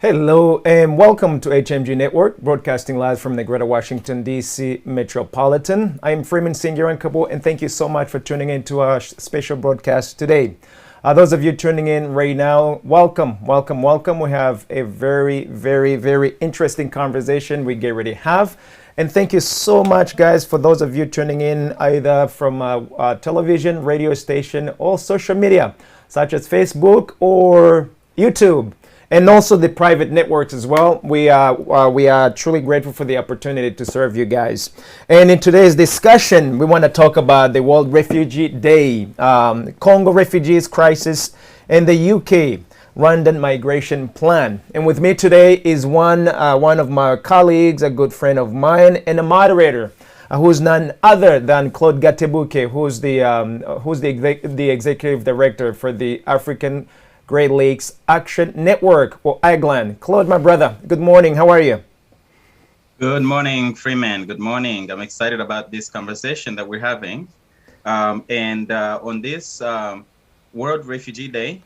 Hello and welcome to HMG Network, broadcasting live from the Greater Washington, D.C. Metropolitan. I am Freeman Singirankabo, and thank you so much for tuning in to our special broadcast today. Those of you tuning in right now, welcome. We have a very interesting conversation we get ready to have. And thank you so much, guys, for those of you tuning in either from television, radio station, or social media, such as Facebook or YouTube. And also the private networks as well. We are truly grateful for the opportunity to serve you guys. And in today's discussion, we want to talk about the World Refugee Day, Congo Refugees crisis, and the UK Rwandan migration plan. And with me today is one of my colleagues, a good friend of mine, and a moderator, who's none other than Claude Gatebuke, who's the executive director for the African Great Lakes Action Network, or IGLAN. Claude, my brother, good morning. How are you? Good morning, Freeman. Good morning. I'm excited about this conversation that we're having. On this World Refugee Day,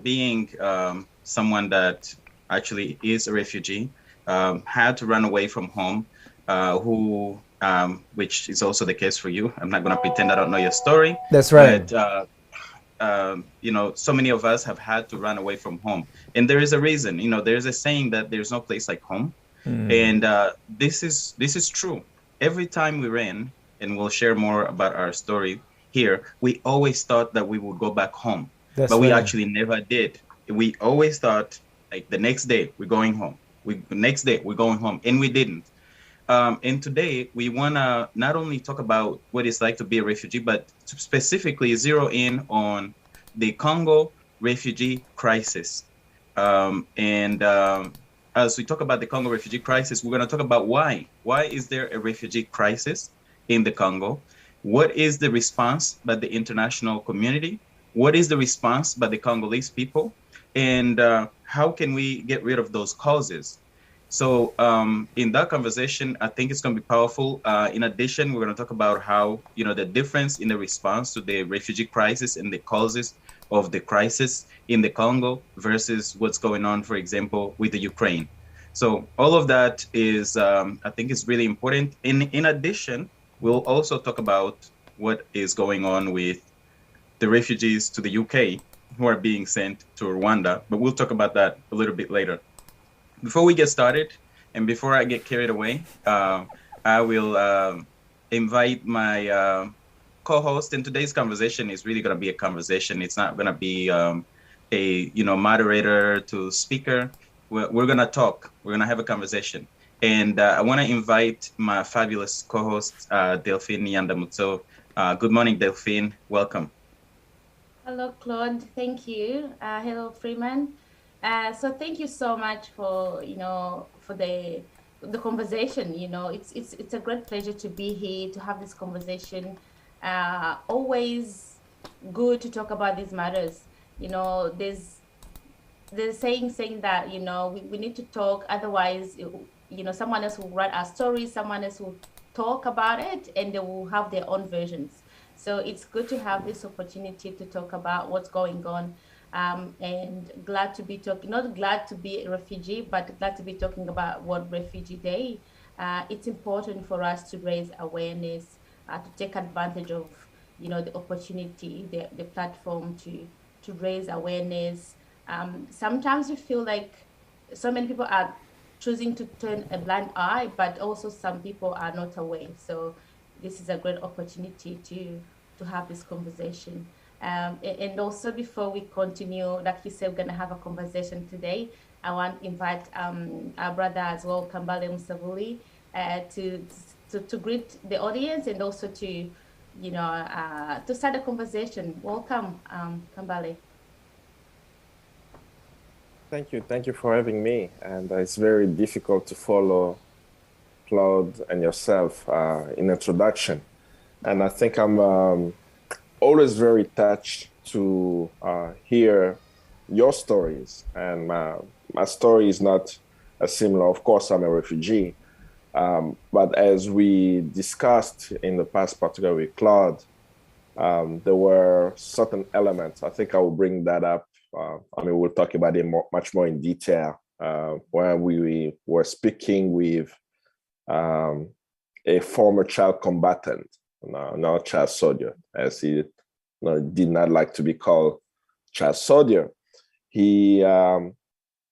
being someone that actually is a refugee, had to run away from home, which is also the case for you. I'm not going to pretend I don't know your story. That's right. But, so many of us have had to run away from home, and there is a reason. There's a saying that there's no place like home, and this is true. Every time we ran, and we'll share more about our story here, we always thought that we would go back home, but we actually never did. We always thought, like, the next day we're going home. And we didn't. And today we want to not only talk about what it's like to be a refugee, but to specifically zero in on the Congo refugee crisis. As we talk about the Congo refugee crisis, we're going to talk about why. Why is there a refugee crisis in the Congo? What is the response by the international community? What is the response by the Congolese people? And how can we get rid of those causes? So in that conversation, I think it's going to be powerful. In addition, we're going to talk about how, the difference in the response to the refugee crisis and the causes of the crisis in the Congo versus what's going on, for example, with the Ukraine. So all of that is, I think, is really important. In addition, we'll also talk about what is going on with the refugees to the UK who are being sent to Rwanda. But we'll talk about that a little bit later. Before we get started, and before I get carried away, I will invite my co-host. And today's conversation is really going to be a conversation. It's not going to be a moderator to speaker. We're going to talk. We're going to have a conversation. And I want to invite my fabulous co-host, Delphine Nyandamutso. Good morning, Delphine. Welcome. Hello, Claude. Thank you. Hello, Freeman. So thank you so much for the conversation. It's a great pleasure to be here to have this conversation. Always good to talk about these matters. There's saying that we need to talk, otherwise someone else will write our story, someone else will talk about it, and they will have their own versions. So it's good to have this opportunity to talk about what's going on. And glad to be talking, not glad to be a refugee, but glad to be talking about World Refugee Day. It's important for us to raise awareness, to take advantage of, the opportunity, the platform to raise awareness. Sometimes we feel like so many people are choosing to turn a blind eye, but also some people are not aware. So this is a great opportunity to have this conversation. And also, before we continue, like you said, we're going to have a conversation today. I want to invite our brother as well, Kambale Musavuli, to greet the audience and also to start a conversation. Welcome, Kambale. Thank you for having me. And it's very difficult to follow Claude and yourself in introduction. And I think I'm always very touched to hear your stories. And my story is not similar. Of course, I'm a refugee. But as we discussed in the past, particularly with Claude, there were certain elements. I think I will bring that up. We'll talk about it much more in detail where we were speaking with a former child combatant, not child soldier, as he did not like to be called child soldier. He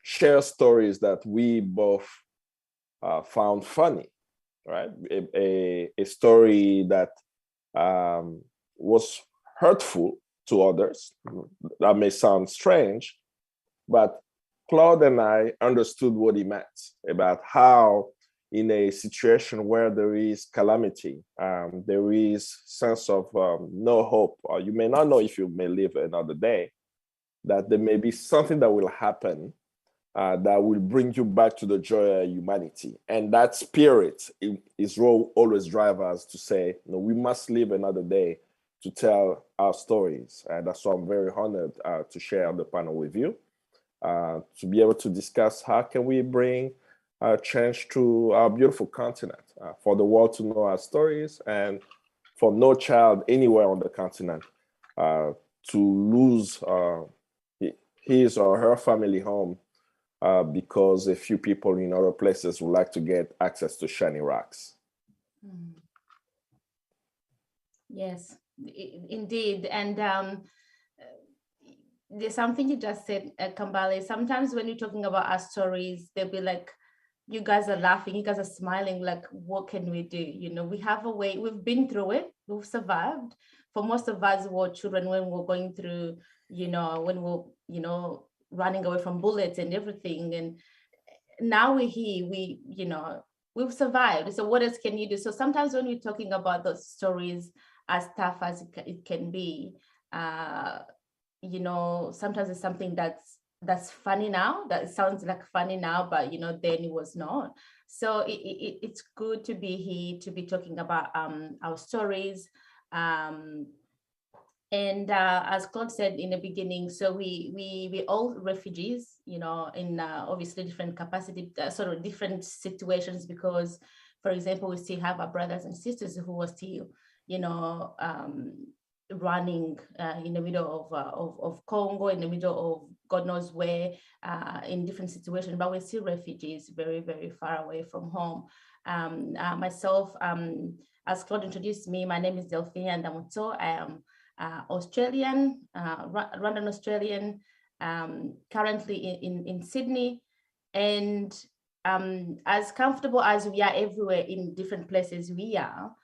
shares stories that we both found funny, right? A story that was hurtful to others. That may sound strange, but Claude and I understood what he meant about how in a situation where there is calamity, there is sense of no hope, or you may not know if you may live another day, that there may be something that will happen that will bring you back to the joy of humanity. And that spirit is always drive us to say, no, we must live another day to tell our stories. And that's why I'm very honored to share the panel with you, to be able to discuss how can we bring change to our beautiful continent, for the world to know our stories, and for no child anywhere on the continent to lose his or her family home because a few people in other places would like to get access to shiny rocks. Yes, indeed. And there's something you just said, Kambale. Sometimes when you're talking about our stories, they'll be like, you guys are laughing, you guys are smiling, like, what can we do? You know, we have a way, we've been through it, we've survived. For most of us who were children, when we're going through, when we're, running away from bullets and everything. And now we're here, we've survived. So what else can you do? So sometimes when we're talking about those stories, as tough as it can be, sometimes it's something that's funny now, that sounds like funny now, but then it was not. So it's good to be here, to be talking about our stories. And as Claude said in the beginning, so we all refugees, in obviously different capacity, sort of different situations, because, for example, we still have our brothers and sisters who are still, running in the middle of Congo, in the middle of God knows where, in different situations, but we're still refugees, very, very far away from home. Myself, as Claude introduced me, my name is Delphine Ndamuto. I am Australian, Rwandan Australian, currently in Sydney. And as comfortable as we are everywhere in different places we are,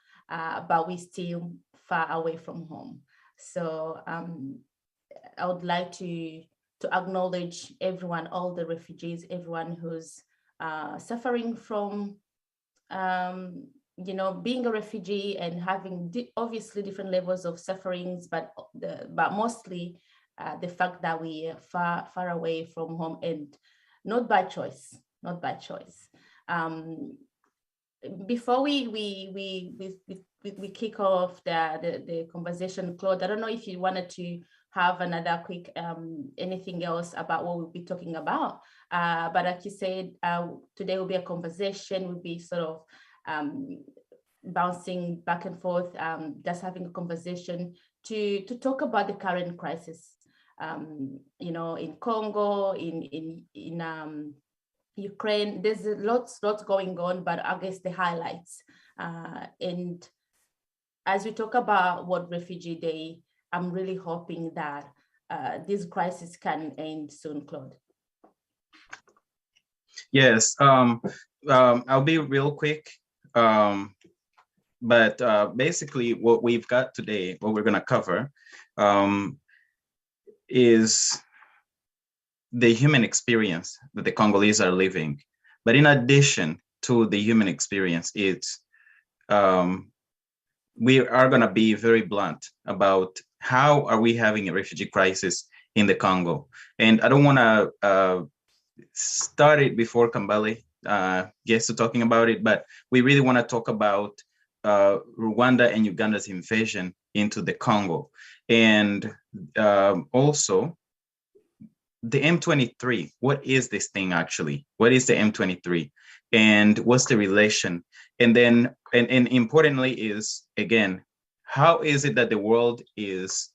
but we still far away from home. So I would like to acknowledge everyone, all the refugees, everyone who's suffering from being a refugee and having obviously different levels of sufferings, but mostly the fact that we are far away from home, and not by choice. Before we kick off the conversation, Claude, I don't know if you wanted to have another quick anything else about what we'll be talking about, but like you said, today will be a conversation. We'll be sort of bouncing back and forth, just having a conversation to talk about the current crisis, in Congo, in Ukraine. There's lots going on, but I guess the highlights. And as we talk about World Refugee Day, I'm really hoping that this crisis can end soon, Claude. Yes, I'll be real quick. But basically what we've got today, what we're gonna cover, is the human experience that the Congolese are living. But in addition to the human experience, it's we are gonna be very blunt about how are we having a refugee crisis in the Congo. And I don't wanna start it before Kambale gets to talking about it, but we really wanna talk about Rwanda and Uganda's invasion into the Congo. And also the M23, what is this thing actually? What is the M23? And what's the relation? And then, and importantly is, again, how is it that the world is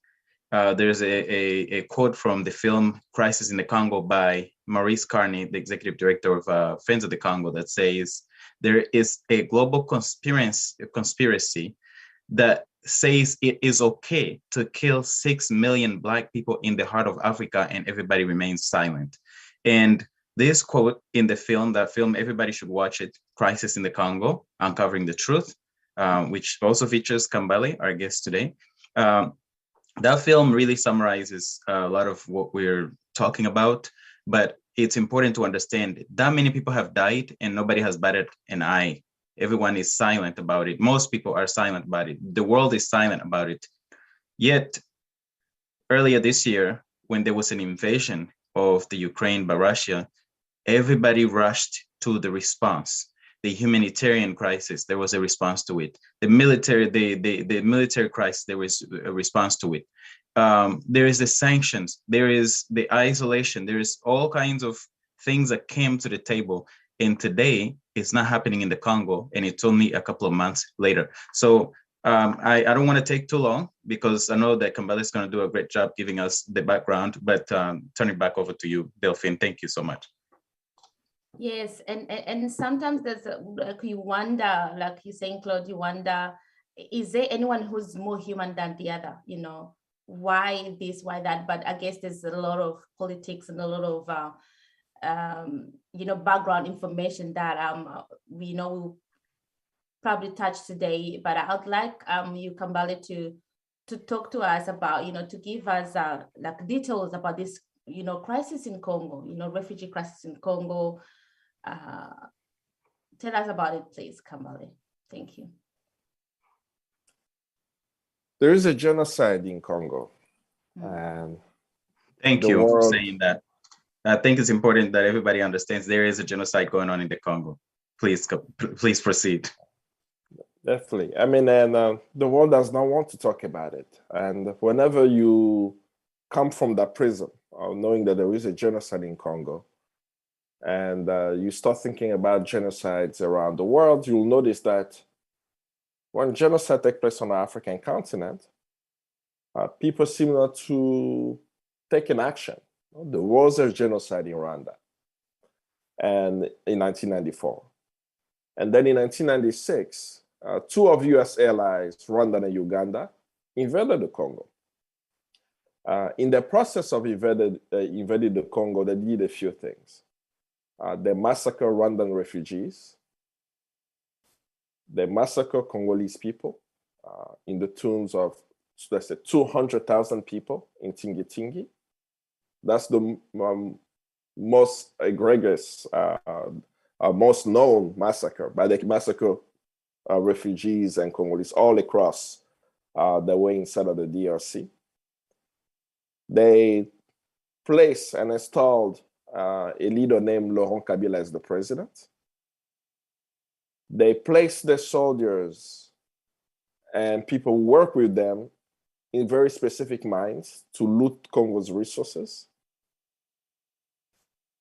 there's a quote from the film Crisis in the Congo by Maurice Carney, the executive director of Friends of the Congo, that says there is a global conspiracy that says it is okay to kill 6 million Black people in the heart of Africa and everybody remains silent. And this quote in the film, that film, everybody should watch it, Crisis in the Congo, Uncovering the Truth, which also features Kambale, our guest today. That film really summarizes a lot of what we're talking about, but it's important to understand that many people have died and nobody has batted an eye. Everyone is silent about it. Most people are silent about it. The world is silent about it. Yet, earlier this year, when there was an invasion of the Ukraine by Russia, everybody rushed to the response. The humanitarian crisis, there was a response to it. The military crisis, there was a response to it. There is the sanctions, there is the isolation, there is all kinds of things that came to the table. And today, it's not happening in the Congo, and it's only a couple of months later. So I don't want to take too long because I know that Kambale is going to do a great job giving us the background, but turn it back over to you, Delphine. Thank you so much. Yes, and sometimes there's like you wonder, like you're saying, Claude, you wonder, is there anyone who's more human than the other? You know, why this, why that? But I guess there's a lot of politics and a lot of you know, background information that we know we'll probably touch today. But I'd like you, Kambale, to talk to us about, you know, to give us like details about this, you know, crisis in Congo, you know, refugee crisis in Congo. Tell us about it, please, Kambale. Thank you. There is a genocide in Congo. And thank you for saying that. I think it's important that everybody understands there is a genocide going on in the Congo. Please proceed. Definitely. I mean, and the world does not want to talk about it. And whenever you come from that prism, knowing that there is a genocide in Congo, and you start thinking about genocides around the world, you'll notice that when genocide takes place on the African continent, people seem not to take an action. There was a genocide in Rwanda and in 1994. And then in 1996, two of US allies, Rwanda and Uganda, invaded the Congo. In the process of invading the Congo, they did a few things. They massacred Rwandan refugees. They massacred Congolese people in the tunes of, let's say, 200,000 people in Tingi-Tingi. That's the most egregious, most known massacre, but they massacre refugees and Congolese all across the way inside of the DRC. They placed and installed a leader named Laurent Kabila as the president. They placed the soldiers and people who work with them in very specific mines to loot Congo's resources.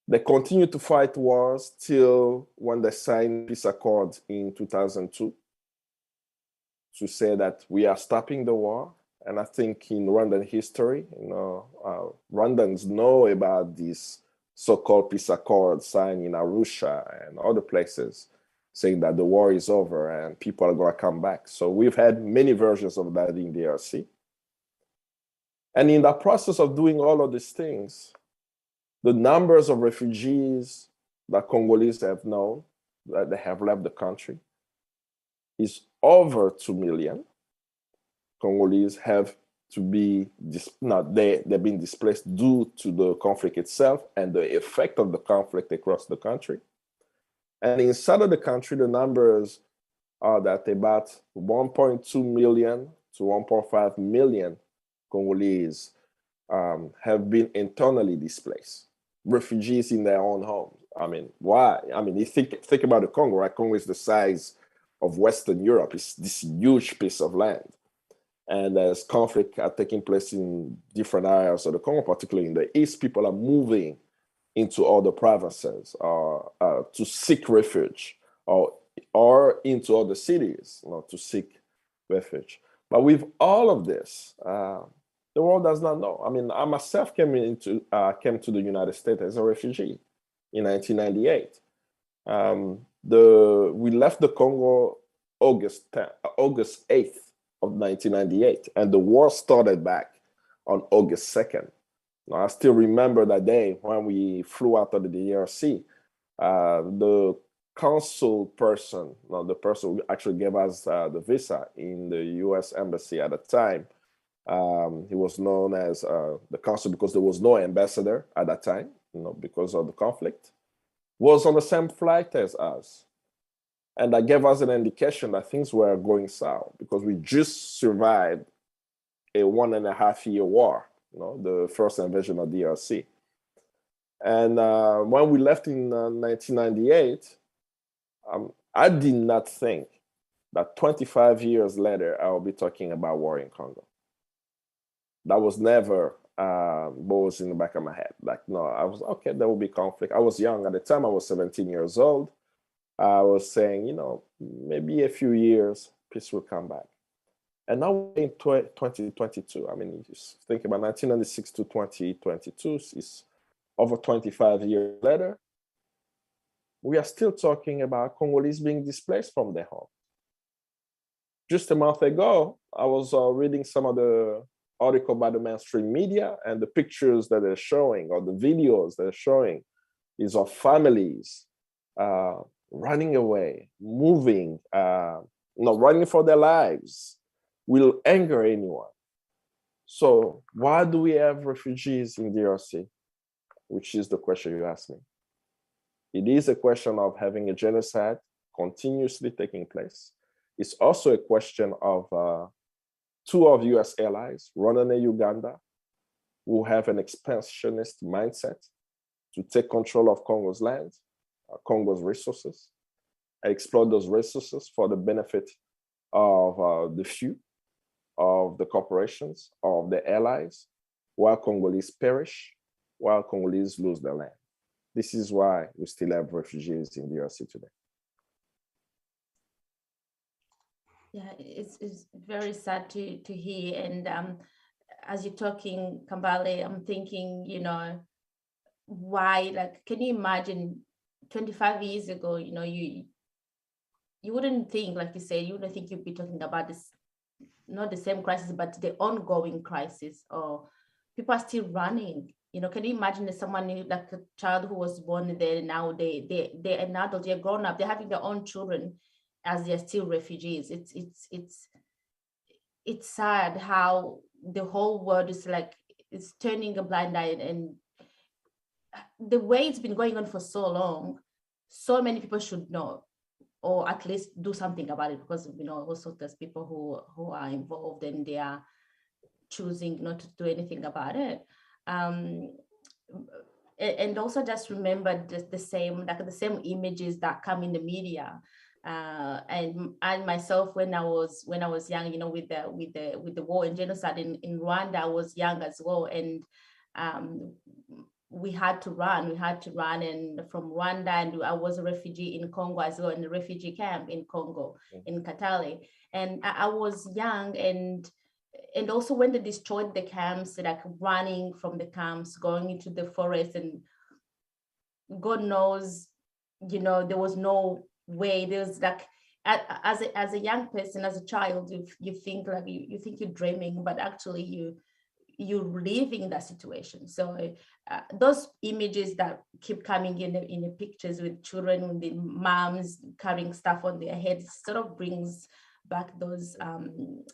They continued to fight wars till when they signed peace accord in 2002 to say that we are stopping the war. And I think in Rwandan history, you know, Rwandans know about this so-called peace accord signed in Arusha and other places, saying that the war is over and people are going to come back. So we've had many versions of that in DRC. And in the process of doing all of these things, the numbers of refugees that Congolese have known, that they have left the country, is over 2 million. Congolese have to be, they've been displaced due to the conflict itself and the effect of the conflict across the country. And inside of the country, the numbers are that about 1.2 million to 1.5 million Congolese have been internally displaced, refugees in their own homes. I mean, why? I mean, you think about the Congo, right? Congo is the size of Western Europe. It's this huge piece of land. And as conflict are taking place in different areas of the Congo, particularly in the east, people are moving into other provinces to seek refuge, or into other cities, you know, to seek refuge. But with all of this, The world does not know. I mean, I myself came to the United States as a refugee in 1998. We left the Congo August 8th of 1998, and the war started back on August 2nd. Now, I still remember that day when we flew out of the DRC. The consul person, the person who actually gave us the visa in the U.S. Embassy at the time, he was known as the consul because there was no ambassador at that time, because of the conflict, was on the same flight as us. And that gave us an indication that things were going south because we just survived a 1.5-year war, the first invasion of DRC. And when we left in 1998, I did not think that 25 years later, I will be talking about war in Congo. That was never what was in the back of my head. Like, no, I was, okay, there will be conflict. I was young at the time. I was 17 years old. I was saying, maybe a few years, peace will come back. And now in 2022, I mean, just think about 1996 to 2022, is over 25 years later, we are still talking about Congolese being displaced from their home. Just a month ago, I was reading some of the article by the mainstream media, and the pictures that they're showing or the videos they're showing is of families running away, moving, running for their lives, will anger anyone. So why do we have refugees in DRC? Which is the question you asked me. It is a question of having a genocide continuously taking place. It's also a question of two of US allies, Rwanda and Uganda, who have an expansionist mindset to take control of Congo's land, Congo's resources, exploit those resources for the benefit of the few, of the corporations, of the allies, while Congolese perish, while Congolese lose their land. This is why we still have refugees in DRC today. Yeah, it's very sad to hear. And as you're talking, Kambale, I'm thinking, why, like, can you imagine 25 years ago, you wouldn't think, like you said, you wouldn't think you'd be talking about this, not the same crisis, but the ongoing crisis, or people are still running. Can you imagine that someone like a child who was born there, now they're an adult, they're grown up, they're having their own children as they're still refugees. It's sad how the whole world is like, it's turning a blind eye, and the way it's been going on for so long, so many people should know, or at least do something about it, because also there's people who are involved and they are choosing not to do anything about it. And also just remember the same images that come in the media. And myself, when I was young, with the war and genocide in Rwanda, I was young as well, and we had to run, and from Rwanda, and I was a refugee in Congo as well, in the refugee camp in Congo, in Katale, and I was young, and also when they destroyed the camps, like running from the camps, going into the forest, and God knows, there was no way. There's like, as a young person, as a child, you think like you think you're dreaming, but actually you're living that situation. So those images that keep coming in the pictures with children, with the moms carrying stuff on their heads, sort of brings back those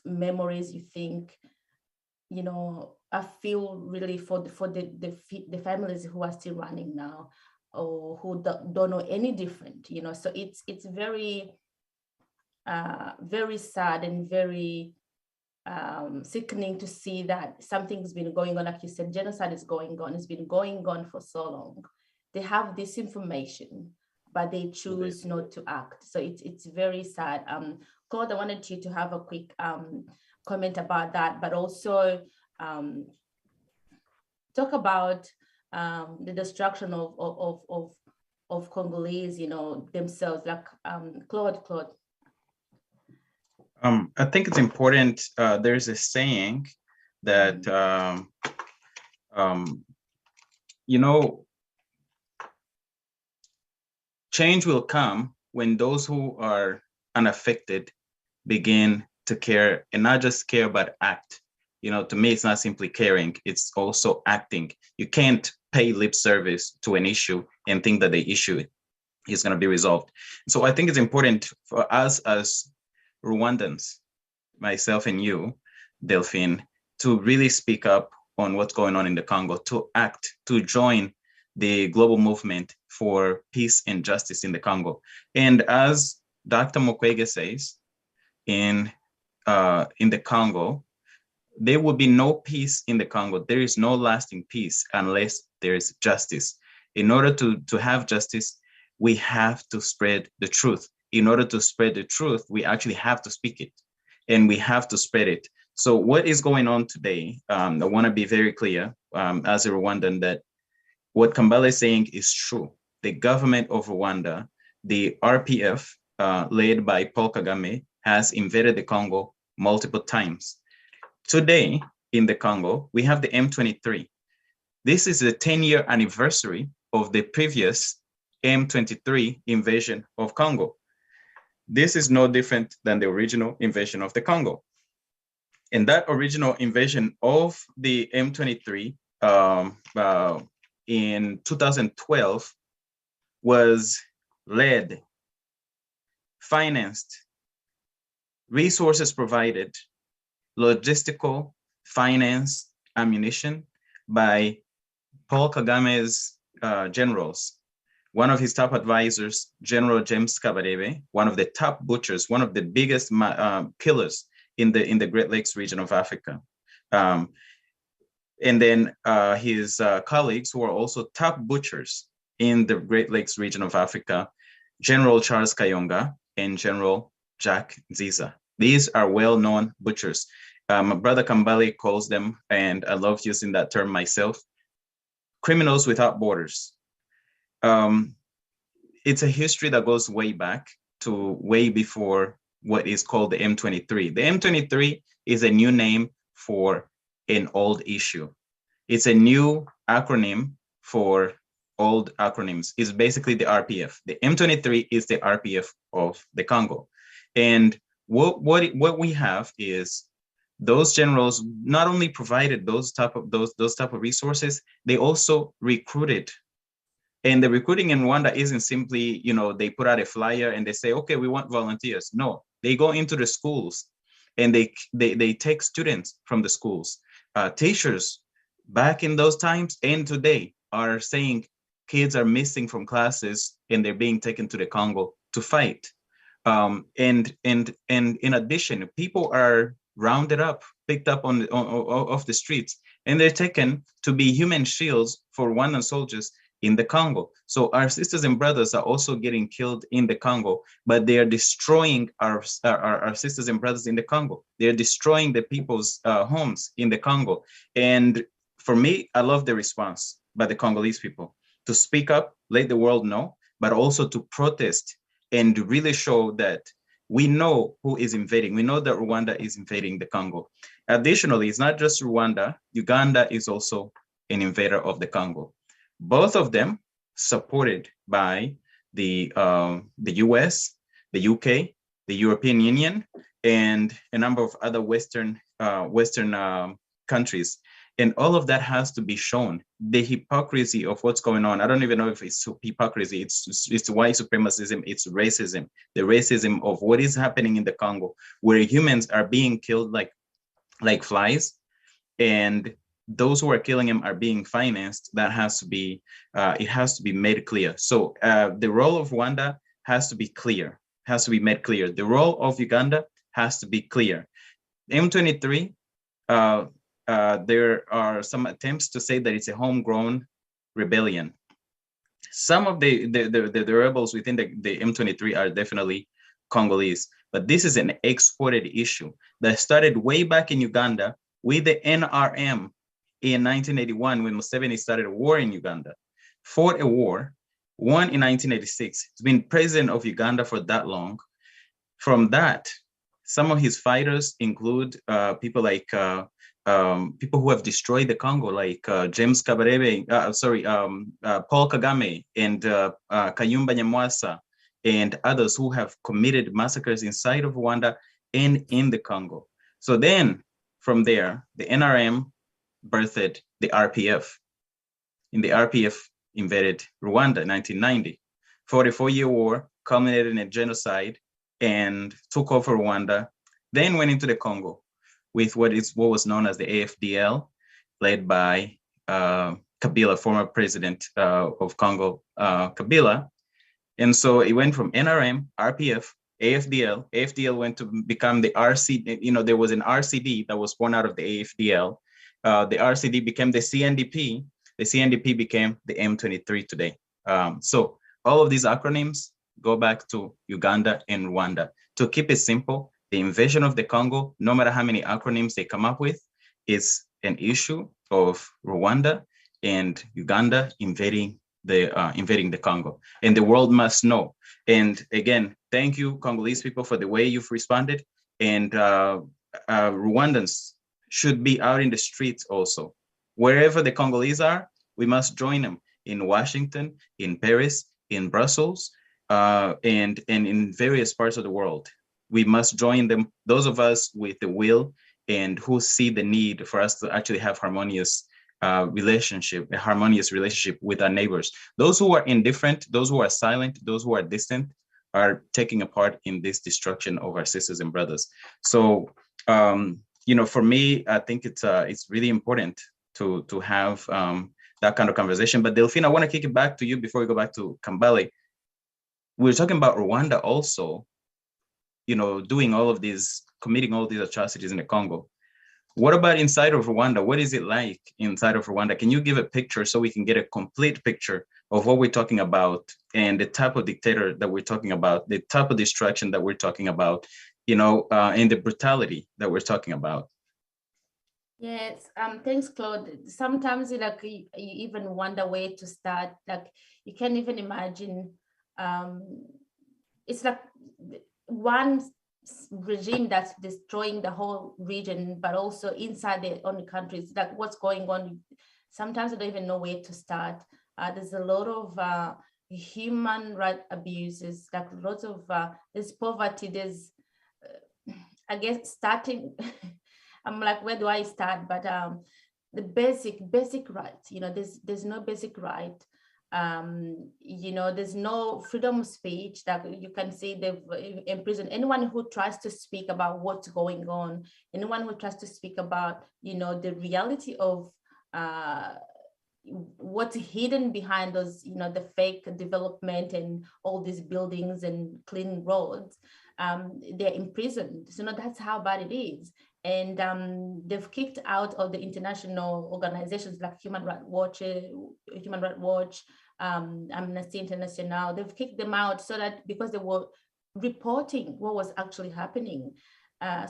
memories. You think, I feel really for the families who are still running now, or who don't know any different, so it's very very sad and very sickening to see that something's been going on. Like you said, genocide is going on. It's been going on for so long. They have this information, but they choose not to act. So it's very sad. Claude, I wanted you to have a quick comment about that, but also talk about the destruction of Congolese, themselves. Like Claude. I think it's important. There's a saying that, you know, change will come when those who are unaffected begin to care, and not just care, but act. You know, to me, it's not simply caring, it's also acting. You can't pay lip service to an issue and think that the issue is going to be resolved. So I think it's important for us as Rwandans, myself and you, Delphine, to really speak up on what's going on in the Congo, to act, to join the global movement for peace and justice in the Congo. And as Dr. Mukwege says, in the Congo, there will be no peace in the Congo. There is no lasting peace unless there is justice. In order to have justice, we have to spread the truth. In order to spread the truth, we actually have to speak it, and we have to spread it. So what is going on today, I want to be very clear as a Rwandan that what Kambale is saying is true. The government of Rwanda, the RPF, led by Paul Kagame, has invaded the Congo multiple times. Today, in the Congo, we have the M23. This is the 10-year anniversary of the previous M23 invasion of Congo. This is no different than the original invasion of the Congo. And that original invasion of the M23 in 2012 was led, financed, resources provided, logistical, finance, ammunition by Paul Kagame's generals. One of his top advisors, General James Kabarebe, one of the top butchers, one of the biggest killers in the Great Lakes region of Africa. And then his colleagues who are also top butchers in the Great Lakes region of Africa, General Charles Kayonga and General Jack Nziza. These are well-known butchers. My brother Kambale calls them, and I love using that term myself, criminals without borders. It's a history that goes way back to way before what is called the M23. The M23 is a new name for an old issue. It's a new acronym for old acronyms. It's basically the RPF. The M23 is the RPF of the Congo. And what we have is those generals not only provided those type of resources, they also recruited. And the recruiting in Rwanda isn't simply, they put out a flyer and they say, okay, we want volunteers. No, they go into the schools and they take students from the schools. Teachers back in those times and today are saying kids are missing from classes and they're being taken to the Congo to fight. And in addition, people are rounded up, picked up off the streets, and they're taken to be human shields for Rwandan soldiers in the Congo. So our sisters and brothers are also getting killed in the Congo, but they are destroying our sisters and brothers in the Congo. They're destroying the people's homes in the Congo. And for me, I love the response by the Congolese people to speak up, let the world know, but also to protest and really show that we know who is invading. We know that Rwanda is invading the Congo. Additionally, it's not just Rwanda. Uganda is also an invader of the Congo. Both of them supported by the US, the UK, the European Union, and a number of other Western countries. And all of that has to be shown. The hypocrisy of what's going on. I don't even know if it's hypocrisy. It's white supremacism. It's racism. The racism of what is happening in the Congo, where humans are being killed like flies, and those who are killing them are being financed. That has to be it has to be made clear. So the role of Rwanda has to be clear. Has to be made clear. The role of Uganda has to be clear. M23. There are some attempts to say that it's a homegrown rebellion. Some of the rebels within the M23 are definitely Congolese, but this is an exported issue that started way back in Uganda with the NRM in 1981 when Museveni started a war in Uganda, fought a war, won in 1986. He's been president of Uganda for that long. From that, some of his fighters include people like people who have destroyed the Congo, like James Kabarebe, Paul Kagame, and Kayumba Nyamwasa, and others who have committed massacres inside of Rwanda and in the Congo. So then from there, the NRM birthed the RPF. And the RPF invaded Rwanda in 1990. 44-year war culminated in a genocide and took over Rwanda, then went into the Congo with what was known as the AFDL, led by Kabila, former president of Congo, Kabila. And so it went from NRM, RPF, AFDL. AFDL went to become the RCD. You know, there was an RCD that was born out of the AFDL. The RCD became the CNDP. The CNDP became the M23 today. So all of these acronyms go back to Uganda and Rwanda. To keep it simple, the invasion of the Congo, no matter how many acronyms they come up with, is an issue of Rwanda and Uganda invading the Congo. And the world must know. And again, thank you, Congolese people, for the way you've responded. And Rwandans should be out in the streets also. Wherever the Congolese are, we must join them in Washington, in Paris, in Brussels, and in various parts of the world. We must join them, those of us with the will and who see the need for us to actually have a harmonious relationship with our neighbors. Those who are indifferent, those who are silent, those who are distant are taking a part in this destruction of our sisters and brothers. So, for me, I think it's really important to have that kind of conversation. But Delphine, I want to kick it back to you before we go back to Kambale. We're talking about Rwanda also, doing all of these, committing all of these atrocities in the Congo. What about inside of Rwanda? What is it like inside of Rwanda? Can you give a picture so we can get a complete picture of what we're talking about and the type of dictator that we're talking about, the type of destruction that we're talking about, and the brutality that we're talking about? Yes, thanks, Claude. Sometimes you even wonder where to start. Like you can't even imagine. It's like one regime that's destroying the whole region, but also inside their own countries. Like what's going on? Sometimes I don't even know where to start. There's a lot of human rights abuses. Like lots of there's poverty. There's I guess starting. I'm like, where do I start? But the basic rights, there's no basic right. There's no freedom of speech. That you can say they've imprisoned anyone who tries to speak about what's going on, anyone who tries to speak about, the reality of what's hidden behind those, the fake development and all these buildings and clean roads. They're imprisoned. So that's how bad it is. And they've kicked out of the international organizations like Human Rights Watch, Amnesty International. They've kicked them out so that because they were reporting what was actually happening.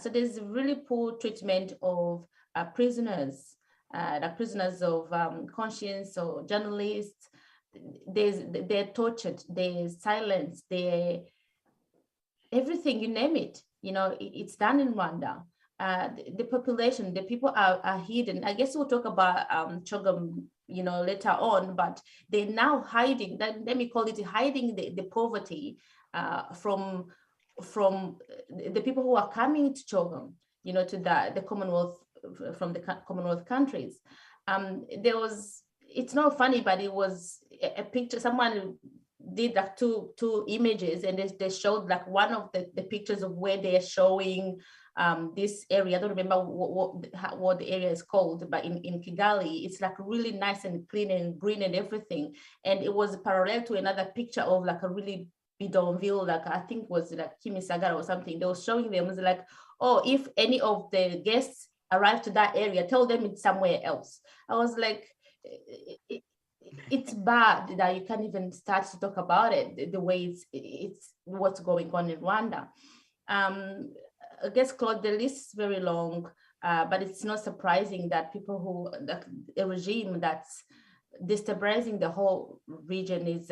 So there's really poor treatment of prisoners, like prisoners of conscience or journalists. They're tortured, they're silenced, they're everything, you name it. It's done in Rwanda. The population, the people are hidden. I guess we'll talk about Chogam, later on, but they're now hiding. Let me call it hiding the poverty from the people who are coming to Chogam, to the Commonwealth, from the Commonwealth countries. It's not funny, but it was a picture. Someone did like two images, and they showed like one of the pictures of where they're showing this area. I don't remember what the area is called, but in Kigali, it's like really nice and clean and green and everything. And it was parallel to another picture of like a really bidonville, like I think was like Kimisagara or something. They were showing them, it was like, oh, if any of the guests arrive to that area, tell them it's somewhere else. I was like, it's bad that you can't even start to talk about it the way it's what's going on in Rwanda. I guess, Claude, the list is very long, but it's not surprising that people a regime that's destabilizing the whole region is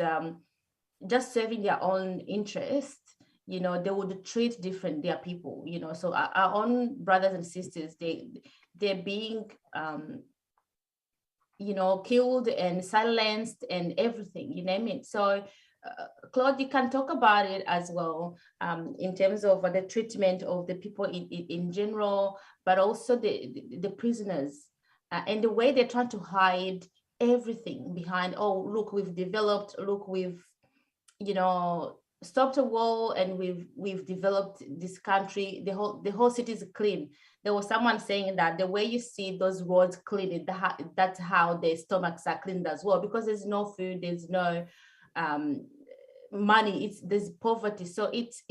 just serving their own interest. they would treat different their people, so our own brothers and sisters, they're being killed and silenced and everything, you name it. So Claude, you can talk about it as well, in terms of the treatment of the people in general, but also the prisoners, and the way they're trying to hide everything behind, oh, look, we've stopped a war, and we've developed this country. The whole city is clean. There was someone saying that the way you see those roads clean, that's how their stomachs are cleaned as well, because there's no food, there's no money, there's poverty. So it's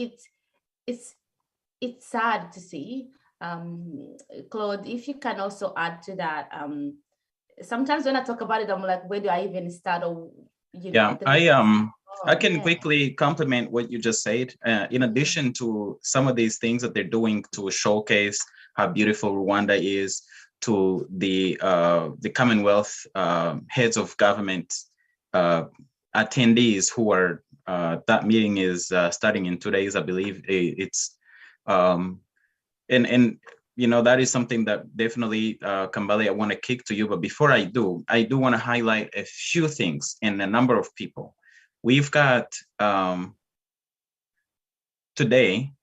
sad to see. Claude, if you can also add to that. Sometimes when I talk about it, I'm like, where do I even start? Or I can quickly compliment what you just said. In addition to some of these things that they're doing to showcase how beautiful Rwanda is, to the Commonwealth heads of government attendees who are that meeting is starting in 2 days, I believe. It's and that is something that definitely, Kambale, I want to kick to you. But before I do want to highlight a few things and a number of people. We've got today,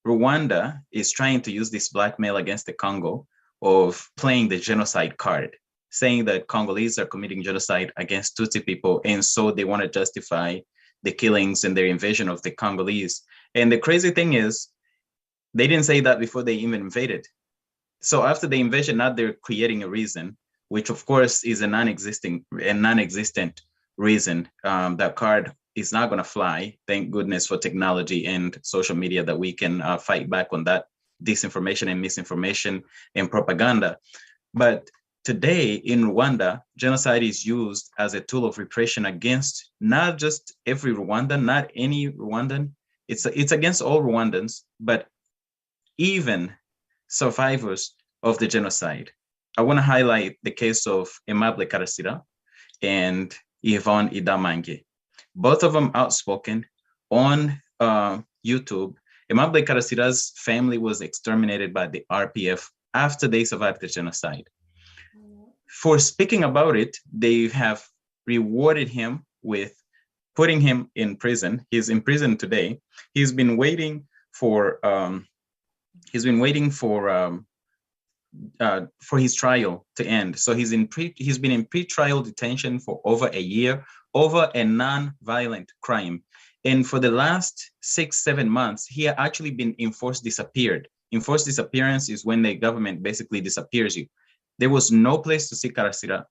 Rwanda is trying to use this blackmail against the Congo of playing the genocide card, saying that Congolese are committing genocide against Tutsi people. And so they want to justify the killings and their invasion of the Congolese. And the crazy thing is, they didn't say that before they even invaded. So after the invasion, now they're creating a reason, which of course is a non-existent reason. That card is not going to fly. Thank goodness for technology and social media that we can fight back on that disinformation and misinformation and propaganda. But today in Rwanda, genocide is used as a tool of repression against not just every Rwandan, not any Rwandan. It's against all Rwandans, but even survivors of the genocide. I want to highlight the case of Aimable Karasira and Yvonne Idamange. Both of them outspoken on YouTube. Aimable Karasira's family was exterminated by the RPF after they survived the genocide. For speaking about it, they have rewarded him with putting him in prison. He's in prison today. He's been waiting for his trial to end. So he's been in pre-trial detention for over a year over a non-violent crime. And for the last 6-7 months, he had actually been enforced disappeared. Enforced disappearance is when the government basically disappears you. There was no place to see Karasira.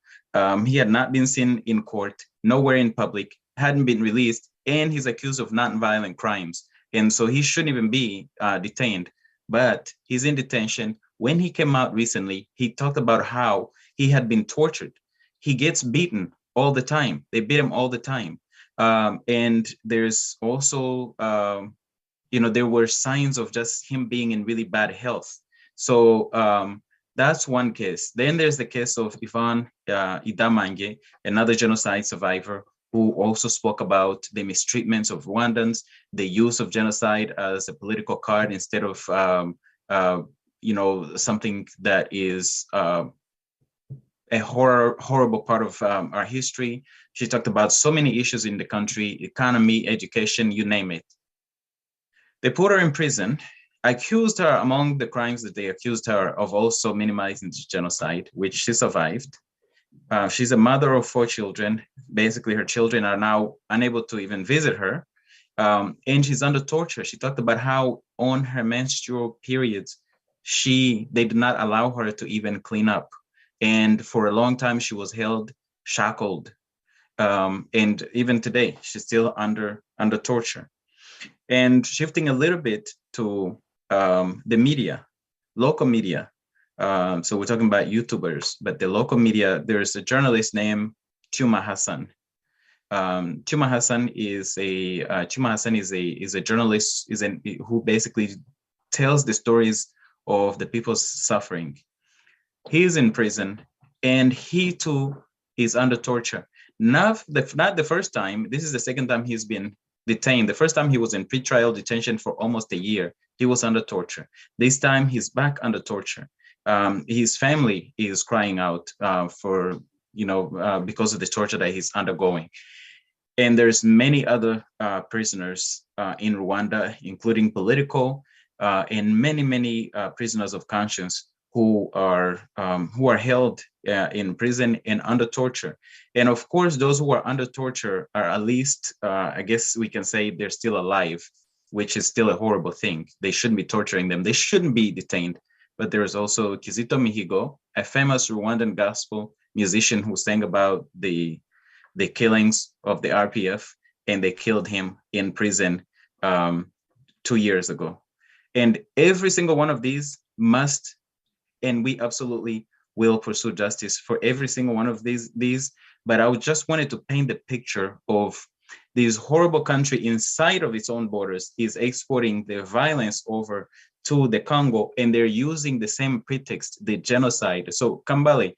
He had not been seen in court, nowhere in public, hadn't been released, and he's accused of non-violent crimes. And so he shouldn't even be detained, but he's in detention. When he came out recently, he talked about how he had been tortured. He gets beaten all the time. They beat him all the time. And there's also, there were signs of just him being in really bad health. So that's one case. Then there's the case of Yvonne Idamange, another genocide survivor, who also spoke about the mistreatments of Rwandans, the use of genocide as a political card instead of, something that is a horrible part of our history. She talked about so many issues in the country, economy, education, you name it. They put her in prison, accused her, among the crimes that they accused her of, also minimizing genocide, which she survived. She's a mother of 4 children. Basically, her children are now unable to even visit her. And she's under torture. She talked about how on her menstrual periods, they did not allow her to even clean up. And for a long time, she was held shackled. And even today, she's still under torture. And shifting a little bit to the media, local media. So we're talking about YouTubers, but the local media, there's a journalist named Chuma Hassan. Chuma Hassan is a journalist who basically tells the stories of the people's suffering. He is in prison, and he too is under torture. Not the first time. This is the second time he's been detained. The first time he was in pretrial detention for almost a year. He was under torture. This time he's back under torture. His family is crying out for, because of the torture that he's undergoing. And there's many other prisoners in Rwanda, including political and many prisoners of conscience who are held in prison and under torture. And of course, those who are under torture are at least, I guess we can say they're still alive, which is still a horrible thing. They shouldn't be torturing them. They shouldn't be detained. But there is also Kizito Mihigo, a famous Rwandan gospel musician who sang about the killings of the RPF, and they killed him in prison 2 years ago. And every single one of these must, and we absolutely will pursue justice for every single one of these. But I just wanted to paint the picture of this horrible country inside of its own borders is exporting their violence over to the Congo, and they're using the same pretext, the genocide. So Kambale,